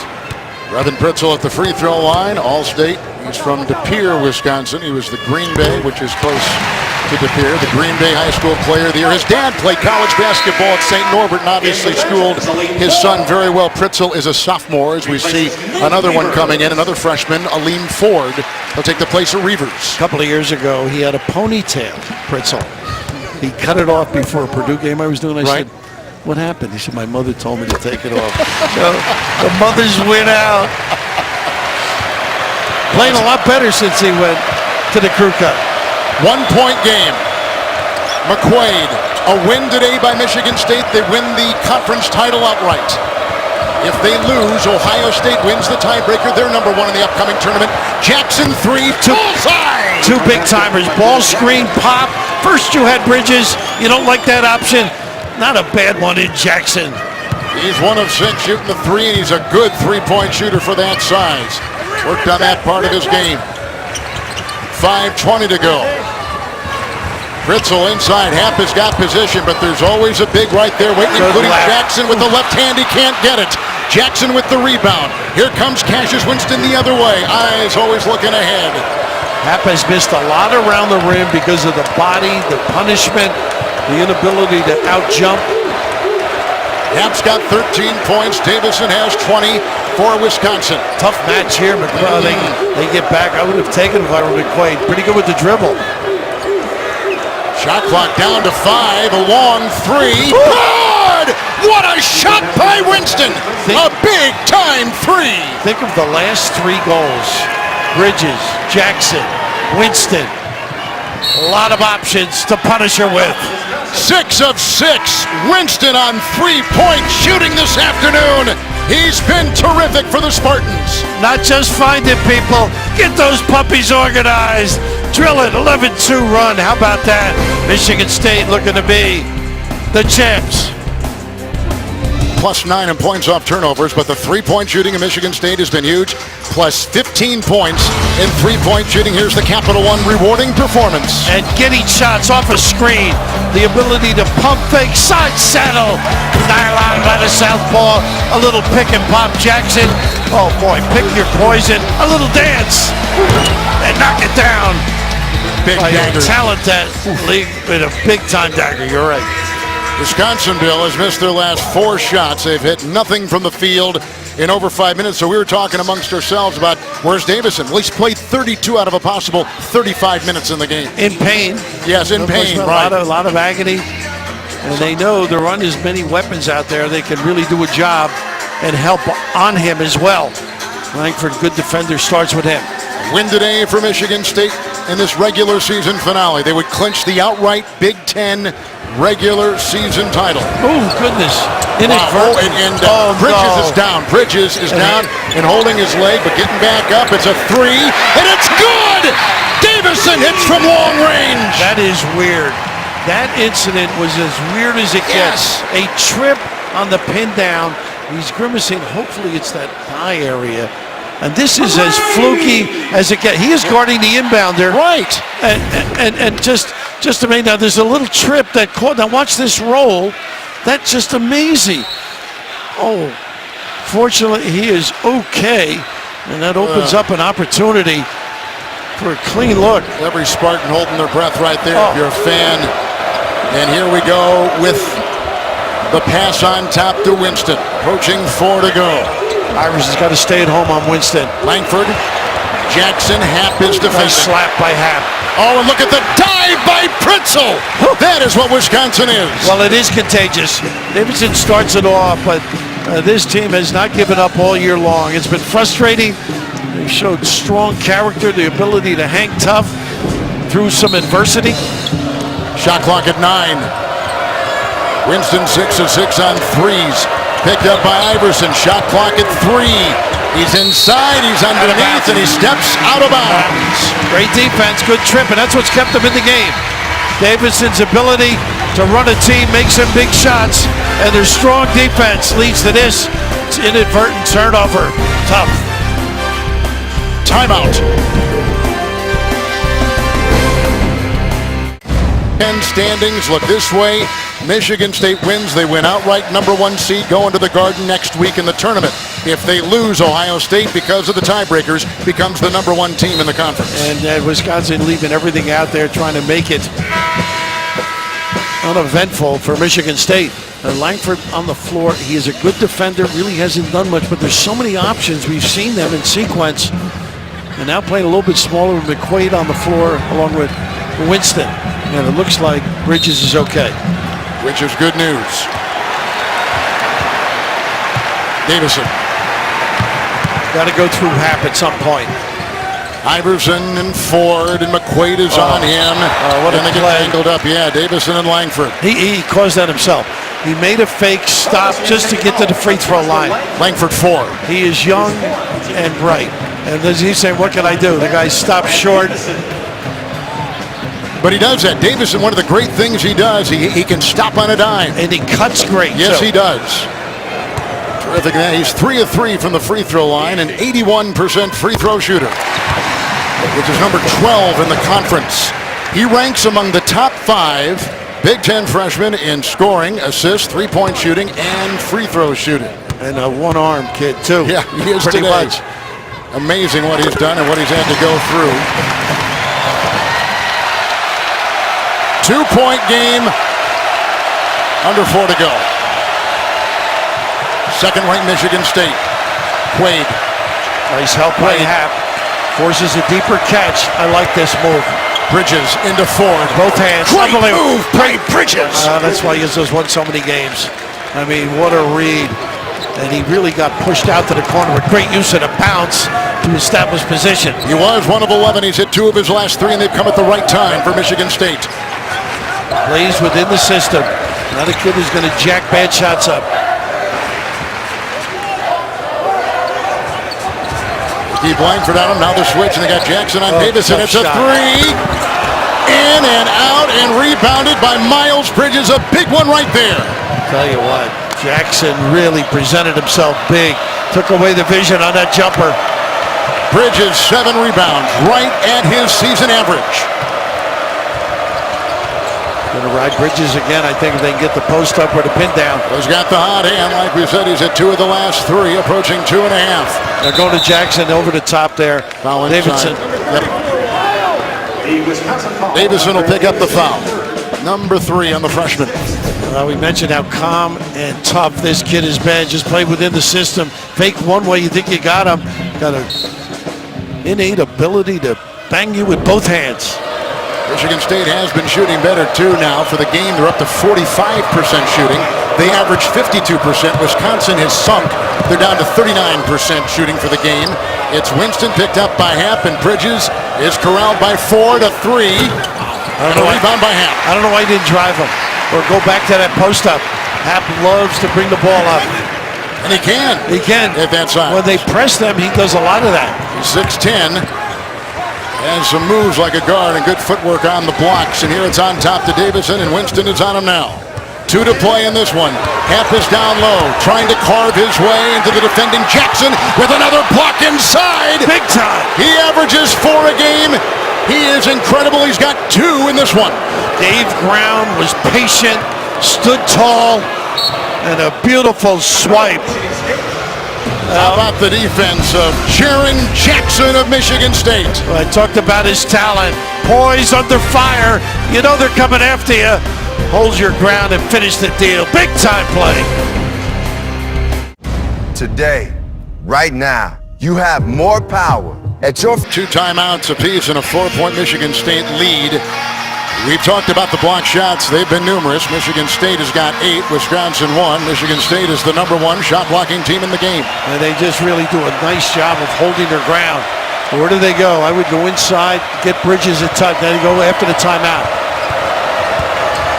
Speaker 1: Brevin Pritzel at the free throw line, All-State. He's from De Pere, Wisconsin. He was the Green Bay, which is close to DePere, the Green Bay High School Player of the Year. His dad played college basketball at St. Norbert and obviously schooled his son very well. Pritzl is a sophomore, as we see another one coming in, another freshman, Aleem Ford. He'll take the place of Reavers.
Speaker 2: A couple of years ago, he had a ponytail, Pritzl. He cut it off before a Purdue game I was doing. I said, what happened? He said, my mother told me to take it off. So the mothers went out. Playing a lot better since he went to the crew cut.
Speaker 1: 1-point game. McQuaid, a win today by Michigan State. They win the conference title outright. If they lose, Ohio State wins the tiebreaker. They're number one in the upcoming tournament. Jackson 3, bullseye!
Speaker 2: Two big timers, ball screen, pop. First you had Bridges. You don't like that option. Not a bad one in Jackson.
Speaker 1: He's 1 of 6 shooting the 3, and he's a good 3-point shooter for that size. Worked on that part of his game. 5:20 to go. Pritzl inside, Happ has got position, but there's always a big right there waiting, including Jackson with the left hand. He can't get it. Jackson with the rebound. Here comes Cassius Winston the other way. Eyes always looking ahead.
Speaker 2: Happ has missed a lot around the rim because of the body, the punishment, the inability to out-jump.
Speaker 1: Happ's got 13 points. Davison has 20 for Wisconsin.
Speaker 2: Tough match here, McQuaid. They get back. I would have taken if I were McQuaid. Pretty good with the dribble.
Speaker 1: Shot clock down to 5. A long 3. Good! What a shot by Winston! A big-time 3.
Speaker 2: Think of the last 3 goals. Bridges, Jackson, Winston. A lot of options to punish her with.
Speaker 1: 6 of 6. Winston on 3-point shooting this afternoon. He's been terrific for the Spartans.
Speaker 2: Not just finding people. Get those puppies organized. Drill it. 11-2 run. How about that? Michigan State looking to be the champs.
Speaker 1: +9 in points off turnovers, but the 3-point shooting in Michigan State has been huge. Plus 15 points in 3-point shooting. Here's the Capital One rewarding performance.
Speaker 2: And getting shots off a screen. The ability to pump fake, side saddle. Nylon by the southpaw. A little pick and pop Jackson. Oh boy, pick your poison. A little dance. And knock it down.
Speaker 1: Big dagger.
Speaker 2: Talent that league with a big time dagger. You're right.
Speaker 1: Wisconsinville has missed their last 4 shots. They've hit nothing from the field in over 5 minutes. So we were talking amongst ourselves about where's Davison? Well, he's played 32 out of a possible 35 minutes in the game.
Speaker 2: In pain.
Speaker 1: Yes, in pain, right.
Speaker 2: A lot of agony. And they know there aren't as many weapons out there. They can really do a job and help on him as well. Langford, good defender, starts with him.
Speaker 1: Win today for Michigan State in this regular season finale. They would clinch the outright Big Ten regular season title.
Speaker 2: Oh, goodness.
Speaker 1: Bridges is down. Bridges is down and holding his leg, but getting back up. It's a 3, and it's good! Davison hits from long range.
Speaker 2: That is weird. That incident was as weird as it gets. A trip on the pin down. He's grimacing. Hopefully it's that thigh area. And this is as fluky as it gets. He is guarding the inbounder.
Speaker 1: Right.
Speaker 2: And just amazing. Now there's a little trip that caught. Now watch this roll. That's just amazing. Oh, fortunately he is okay. And that opens up an opportunity for a clean look.
Speaker 1: Every Spartan holding their breath right there if you're a fan. And here we go with the pass on top to Winston. Approaching 4 to go.
Speaker 2: Irish has got to stay at home on Winston.
Speaker 1: Langford, Jackson, Happ is defending.
Speaker 2: Nice slap by Happ.
Speaker 1: Oh, and look at the dive by Pritzl. That is what Wisconsin is.
Speaker 2: Well, it is contagious. Davidson starts it off, but this team has not given up all year long. It's been frustrating. They showed strong character, the ability to hang tough through some adversity.
Speaker 1: Shot clock at 9. Winston 6 of 6 on 3s. Picked up by Iverson. Shot clock at 3. He's inside, he's underneath, and he steps out of bounds.
Speaker 2: Great defense, good trip, and that's what's kept him in the game. Davidson's ability to run a team, make some big shots, and their strong defense leads to this. It's inadvertent turnover. Tough.
Speaker 1: Timeout. 10 standings look this way. Michigan State wins, they win outright #1 seed, going to the Garden next week in the tournament. If they lose, Ohio State, because of the tiebreakers, becomes the #1 team in the conference.
Speaker 2: And Wisconsin leaving everything out there, trying to make it uneventful for Michigan State. Langford on the floor. He is a good defender, really hasn't done much, but there's so many options. We've seen them in sequence. And now playing a little bit smaller with McQuaid on the floor along with Winston. And it looks like Bridges is okay.
Speaker 1: Which is good news. Davison.
Speaker 2: Got to go through Hap at some point.
Speaker 1: Iverson and Ford and McQuaid is on him.
Speaker 2: What a
Speaker 1: and they get
Speaker 2: play.
Speaker 1: tangled up. Yeah, Davison and Langford.
Speaker 2: He caused that himself. He made a fake stop just to get to the free throw line.
Speaker 1: Langford 4.
Speaker 2: He is young and bright. And he's saying, what can I do? The guy stopped short.
Speaker 1: But he does that. Davison, one of the great things he does, he can stop on a dime.
Speaker 2: And he cuts great.
Speaker 1: Yes,
Speaker 2: too.
Speaker 1: he does. Terrific. He's 3 of 3 from the free throw line, an 81% free throw shooter, which is number 12 in the conference. He ranks among the top 5 Big Ten freshmen in scoring, assists, three-point shooting, and free throw shooting.
Speaker 2: And a one-arm kid, too.
Speaker 1: Yeah, he is
Speaker 2: pretty
Speaker 1: today.
Speaker 2: much.
Speaker 1: Amazing what he's done and what he's had to go through. 2-point game, under 4 to go. Second-ranked Michigan State. Quaid.
Speaker 2: Nice help by Hap. Forces a deeper catch. I like this move.
Speaker 1: Bridges into Ford.
Speaker 2: Both hands.
Speaker 1: Great move by Bridges.
Speaker 2: That's why he has won so many games. I mean, what a read. And he really got pushed out to the corner with great use of the bounce to establish position.
Speaker 1: He was 1 of 11. He's hit 2 of his last 3, and they've come at the right time for Michigan State.
Speaker 2: Plays within the system. Another kid who's going to jack bad shots up.
Speaker 1: Keep Langford on him. Now the switch, and they got Jackson on Davison. It's a 3. In and out, and rebounded by Miles Bridges. A big one right there.
Speaker 2: Tell you what, Jackson really presented himself big. Took away the vision on that jumper.
Speaker 1: Bridges, 7 rebounds, right at his season average.
Speaker 2: Going to ride Bridges again, I think, if they can get the post up or the pin down.
Speaker 1: He's got the hot hand. Like we said, he's at 2 of the last 3, approaching 2.5.
Speaker 2: They're going to Jackson over the top there.
Speaker 1: Foul
Speaker 2: Davidson.
Speaker 1: Yep. Davison will pick up the foul. Number 3 on the freshman.
Speaker 2: We mentioned how calm and tough this kid has been. Just played within the system. Fake one way, you think you got him. Got an innate ability to bang you with both hands.
Speaker 1: Michigan State has been shooting better too now. For the game, they're up to 45% shooting. They average 52%. Wisconsin has sunk. They're down to 39% shooting for the game. It's Winston picked up by Hap, and Bridges is corralled by Ford, a 3. And a rebound by Hap.
Speaker 2: I don't know why he didn't drive him or go back to that post up. Hap loves to bring the ball up.
Speaker 1: And he can.
Speaker 2: He can.
Speaker 1: At that side.
Speaker 2: When they press them, he does a lot of that.
Speaker 1: He's 6'10". And some moves like a guard and good footwork on the blocks. And here it's on top to Davison, and Winston is on him now. 2 to play in this one. Hap is down low, trying to carve his way into the defending Jackson with another block inside.
Speaker 2: Big time.
Speaker 1: He averages 4 a game. He is incredible. He's got 2 in this one.
Speaker 2: Dave Brown was patient, stood tall, and a beautiful swipe.
Speaker 1: How about the defense of Jaren Jackson of Michigan State?
Speaker 2: I talked about his talent. Poise under fire. You know they're coming after you. Hold your ground and finish the deal. Big time play.
Speaker 5: Today, right now, you have more power at your
Speaker 1: 2 timeouts apiece and a 4-point Michigan State lead. We've talked about the block shots. They've been numerous. Michigan State has got 8, Wisconsin 1. Michigan State is the number 1 shot blocking team in the game.
Speaker 2: And they just really do a nice job of holding their ground. Where do they go? I would go inside, get Bridges a touch, then go after the timeout.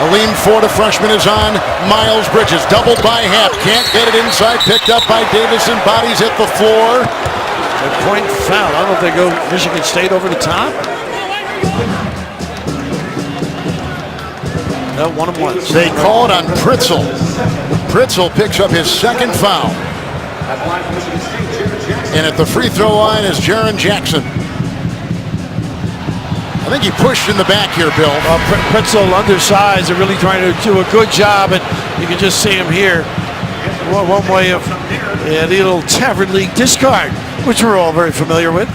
Speaker 1: A lean Ford, a freshman, is on. Miles Bridges, doubled by Hap. Can't get it inside. Picked up by Davison. Bodies hit the floor.
Speaker 2: A point foul. I don't know if they go Michigan State over the top. No, 1 and 1.
Speaker 1: They call it on Pritzel. Pritzel picks up his 2nd foul. And at the free throw line is Jaren Jackson. I think he pushed in the back here, Bill.
Speaker 2: Pretzel undersized. They're really trying to do a good job, and you can just see him here. One way of the little Tavern League discard, which we're all very familiar with.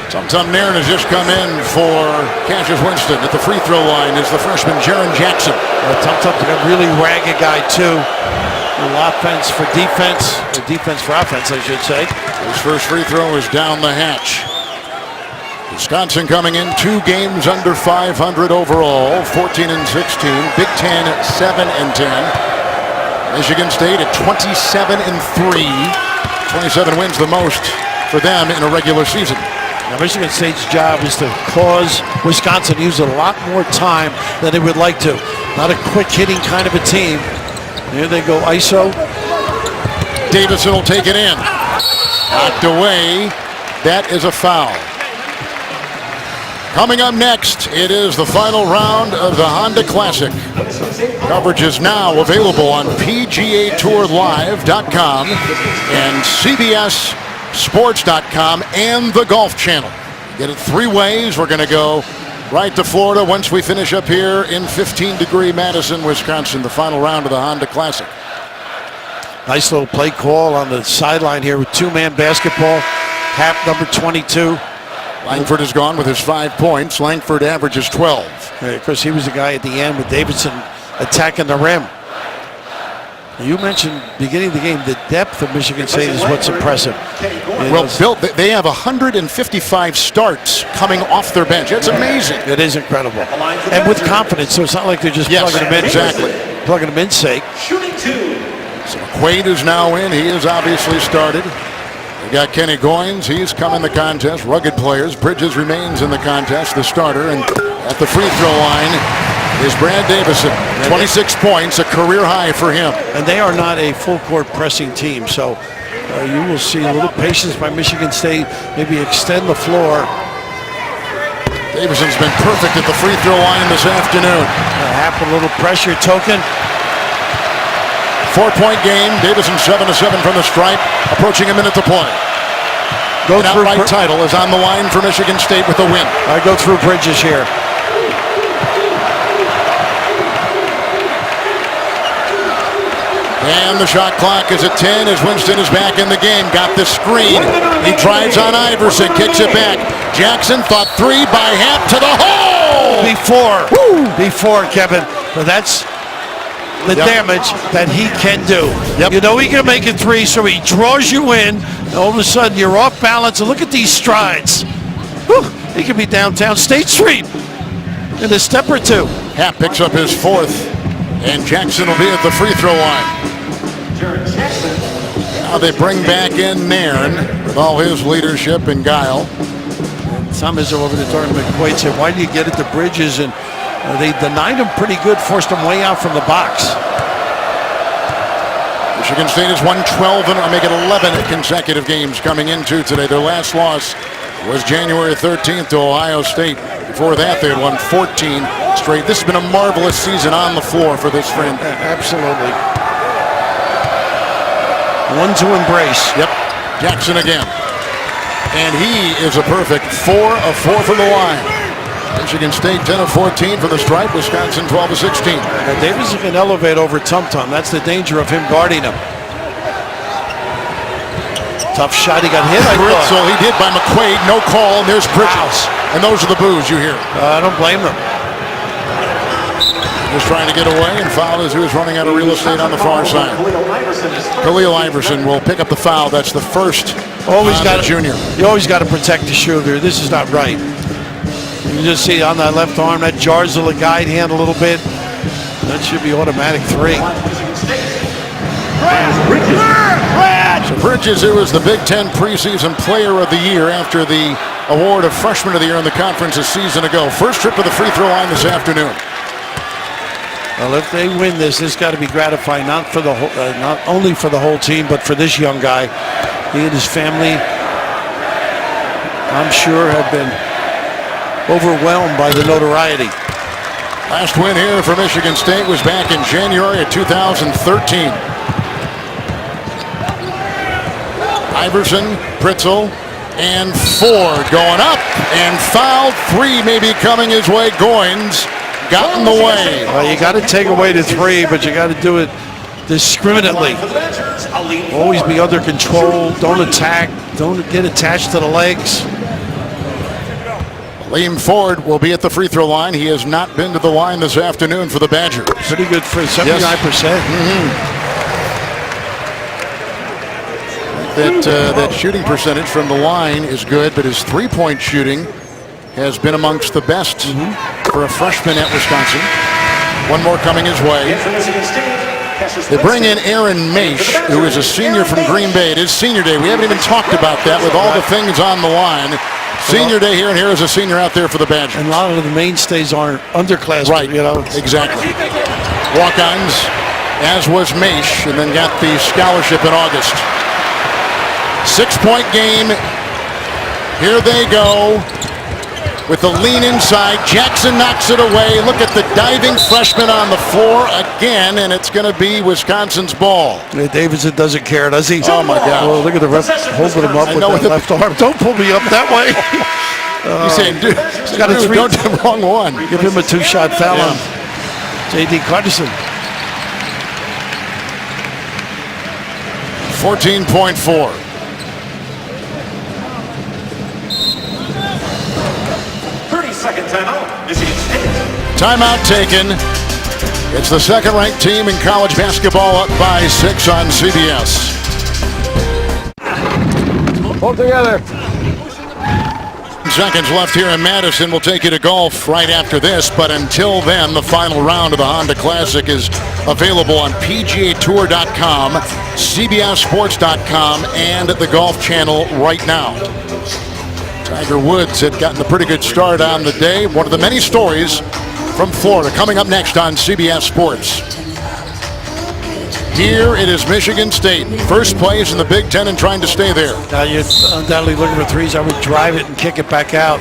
Speaker 1: Tum Nairn has just come in for Cassius Winston. At the free throw line is the freshman Jaron Jackson.
Speaker 2: Tum's a really ragged guy, too. A little offense for defense, or defense for offense, I should say.
Speaker 1: His first free throw is down the hatch. Wisconsin coming in 2 games under 500 overall, 14 and 16. Big Ten 7 and 10. Michigan State at 27 and 3. 27 wins, the most for them in a regular season.
Speaker 2: Now, Michigan State's job is to cause Wisconsin to use a lot more time than they would like to. Not a quick hitting kind of a team. Here they go, ISO.
Speaker 1: Davison will take it in. Knocked away. That is a foul. Coming up next, it is the final round of the Honda Classic. Coverage is now available on PGATourLive.com and CBSSports.com and the Golf Channel. Get it 3 ways. We're going to go right to Florida once we finish up here in 15-degree Madison, Wisconsin, the final round of the Honda Classic.
Speaker 2: Nice little play call on the sideline here with 2-man basketball. Hap, number 22.
Speaker 1: Langford is gone with his 5 points. Langford averages 12.
Speaker 2: Of course, he was the guy at the end with Davidson attacking the rim. You mentioned beginning of the game, the depth of Michigan State is what's impressive.
Speaker 1: Well, Bill, they have 155 starts coming off their bench. It's amazing.
Speaker 2: It is incredible. And with confidence, so it's not like they're just plugging them in.
Speaker 1: Exactly.
Speaker 2: Plugging them in sake.
Speaker 1: So Quaid is now in. He is obviously started. We got Kenny Goins. He's come in the contest. Rugged players. Bridges remains in the contest, the starter. And at the free throw line is Brad Davison. 26 points, a career high for him.
Speaker 2: And they are not a full-court pressing team, so you will see a little patience by Michigan State, maybe extend the floor.
Speaker 1: Davison's been perfect at the free throw line this afternoon.
Speaker 2: Half a little pressure token.
Speaker 1: 4-point game. Davison 7-7 from the stripe, approaching a minute to play. An outright title is on the line for Michigan State with a win.
Speaker 2: I go through Bridges here.
Speaker 1: And the shot clock is at 10 as Winston is back in the game. Got the screen. He drives on Iverson, kicks it back. Jackson thought 3 by Hap to the hole.
Speaker 2: Before, Kevin. But that's the damage that he can do. You know he can make it 3, so he draws you in. And all of a sudden, you're off balance. And look at these strides. Whew. He could be downtown State Street in a step or 2.
Speaker 1: Hap picks up his 4th, and Jackson will be at the free throw line. Now they bring back in Nairn with all his leadership and guile.
Speaker 2: Some is over the tournament. McQuaid said, why do you get it to Bridges? And they denied him pretty good, forced him way out from the box.
Speaker 1: Michigan State has won 12 and make it 11 consecutive games coming into today. Their last loss was January 13th to Ohio State. Before that, they had won 14 straight. This has been a marvelous season on the floor for this friend.
Speaker 2: Absolutely. One to embrace.
Speaker 1: Yep. Jackson again. And he is a perfect 4 of 4 from the line. Michigan State 10 of 14 for the stripe. Wisconsin 12 of 16.
Speaker 2: And Davis can elevate over Tum. That's the danger of him guarding him. Tough shot. He got hit.
Speaker 1: So he did by McQuaid. No call. And there's Bridges. And those are the boos you hear.
Speaker 2: I don't blame them.
Speaker 1: Just trying to get away and foul as he was running out of real estate on the far side. Khalil Iverson will pick up the foul. That's the first.
Speaker 2: Always got
Speaker 1: a junior.
Speaker 2: You always got to protect the shooter. This is not right. You can just see on that left arm that jars the guide hand a little bit. That should be automatic 3.
Speaker 1: So Bridges, who was the Big Ten preseason player of the year after the award of freshman of the year in the conference a season ago. First trip to the free throw line this afternoon.
Speaker 2: Well, if they win this got to be gratifying, not only for the whole team, but for this young guy. He and his family, I'm sure, have been overwhelmed by the notoriety.
Speaker 1: Last win here for Michigan State was back in January of 2013. Iverson, Pretzel, and Ford going up and fouled. 3 maybe coming his way. Goins got in the way.
Speaker 2: Well, you got to take away the 3, but you got to do it discriminately. Always be under control. Don't attack. Don't get attached to the legs.
Speaker 1: Liam Ford will be at the free throw line. He has not been to the line this afternoon for the Badgers.
Speaker 2: Pretty good for 79%.
Speaker 1: That shooting percentage from the line is good, but his three-point shooting has been amongst the best for a freshman at Wisconsin. One more coming his way. They bring in Aaron Maish, who is a senior from Green Bay. It is senior day. We haven't even talked about that with all the things on the line. Senior day here, and here is a senior out there for the Badgers.
Speaker 2: And a lot of the mainstays aren't underclassmen.
Speaker 1: Right, exactly. Walk-ons, as was Maish, and then got the scholarship in August. 6-point game. Here they go with the lean inside. Jackson knocks it away. Look at the diving freshman on the floor again, and it's going to be Wisconsin's ball.
Speaker 2: Davidson doesn't care, does he?
Speaker 1: Oh, my God.
Speaker 2: Oh, look at the ref holding him up with that left arm. Don't pull me up that way.
Speaker 1: He's saying, dude, don't do the wrong one.
Speaker 2: Give him a 2-shot foul on J.D. Carterson.
Speaker 1: 14.4. Timeout taken. It's the second-ranked team in college basketball, up by 6 on CBS.
Speaker 8: Pull together.
Speaker 1: Seconds left here in Madison. We'll take you to golf right after this, but until then, the final round of the Honda Classic is available on PGAtour.com, CBSSports.com, and the Golf Channel right now. Tiger Woods had gotten a pretty good start on the day. One of the many stories from Florida coming up next on CBS Sports. Here it is Michigan State, first place in the Big Ten and trying to stay there.
Speaker 2: Now you're undoubtedly looking for threes. I would drive it and kick it back out.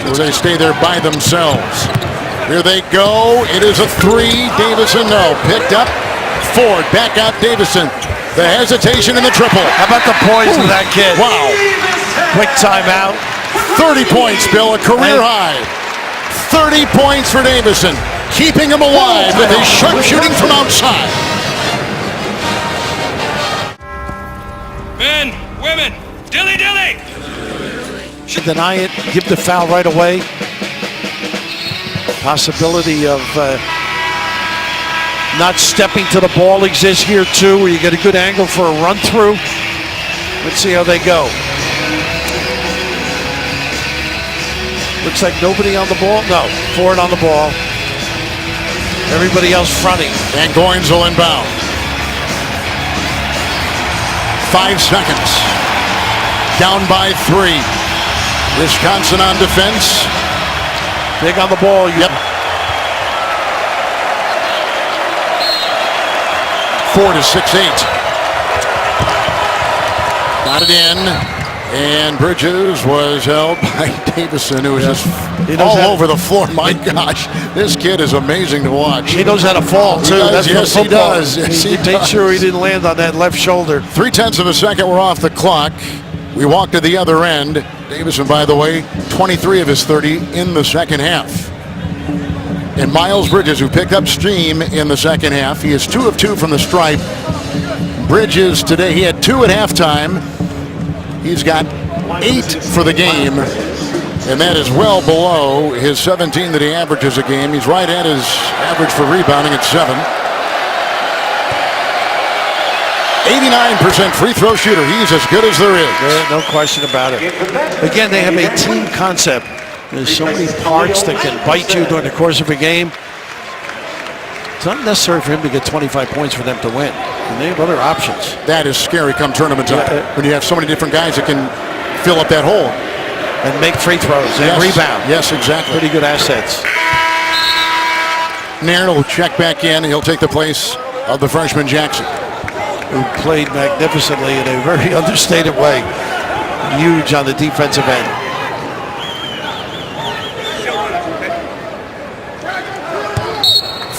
Speaker 1: Should they stay there by themselves. Here they go. It is a 3. Davison, no. Picked up. Ford, back out Davison. The hesitation in the triple.
Speaker 2: How about the poise of that kid?
Speaker 1: Wow.
Speaker 2: Quick timeout.
Speaker 1: 30 points, Bill, a career high. 30 points for Davison, keeping him alive with his sharpshooting from outside.
Speaker 9: Men, women, dilly dilly.
Speaker 2: Should deny it, give the foul right away. Possibility of not stepping to the ball exists here too, where you get a good angle for a run through. Let's see how they go. Looks like nobody on the ball. No, Ford on the ball. Everybody else fronting.
Speaker 1: And Goins will inbound. 5 seconds. Down by 3. Wisconsin on defense.
Speaker 2: Big on the ball.
Speaker 1: Yep. Ford is 6'8". Got it in. And Bridges was held by Davison, who was just all over the floor. My gosh, this kid is amazing to watch.
Speaker 2: He knows how to fall, too.
Speaker 1: Yes, he does. Yes,
Speaker 2: he made sure he didn't land on that left shoulder.
Speaker 1: 0.3 of a second, we're off the clock. We walk to the other end. Davison, by the way, 23 of his 30 in the second half. And Miles Bridges, who picked up steam in the second half. He is 2 of 2 from the stripe. Bridges today, he had 2 at halftime. He's got 8 for the game, and that is well below his 17 that he averages a game. He's right at his average for rebounding at 7. 89% free throw shooter. He's as good as there is.
Speaker 2: No question about it. Again, they have a team concept. There's so many parts that can bite you during the course of a game. It's not necessary for him to get 25 points for them to win. And they have other options.
Speaker 1: That is scary come tournament time, when you have so many different guys that can fill up that hole.
Speaker 2: And make free throws and rebound.
Speaker 1: Yes, exactly.
Speaker 2: Pretty good assets.
Speaker 1: Nairn will check back in. He'll take the place of the freshman Jackson,
Speaker 2: who played magnificently in a very understated way. Huge on the defensive end.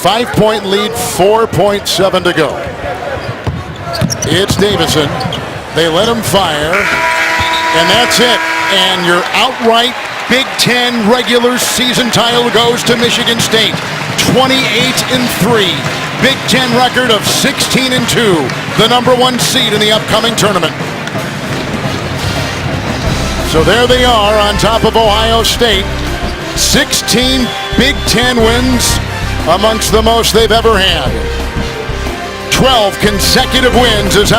Speaker 1: Five-point lead, 4.7 to go. It's Davison. They let him fire. And that's it. And your outright Big Ten regular season title goes to Michigan State. 28-3. Big Ten record of 16-2. The #1 seed in the upcoming tournament. So there they are on top of Ohio State. 16 Big Ten wins, amongst the most they've ever had. 12 consecutive wins is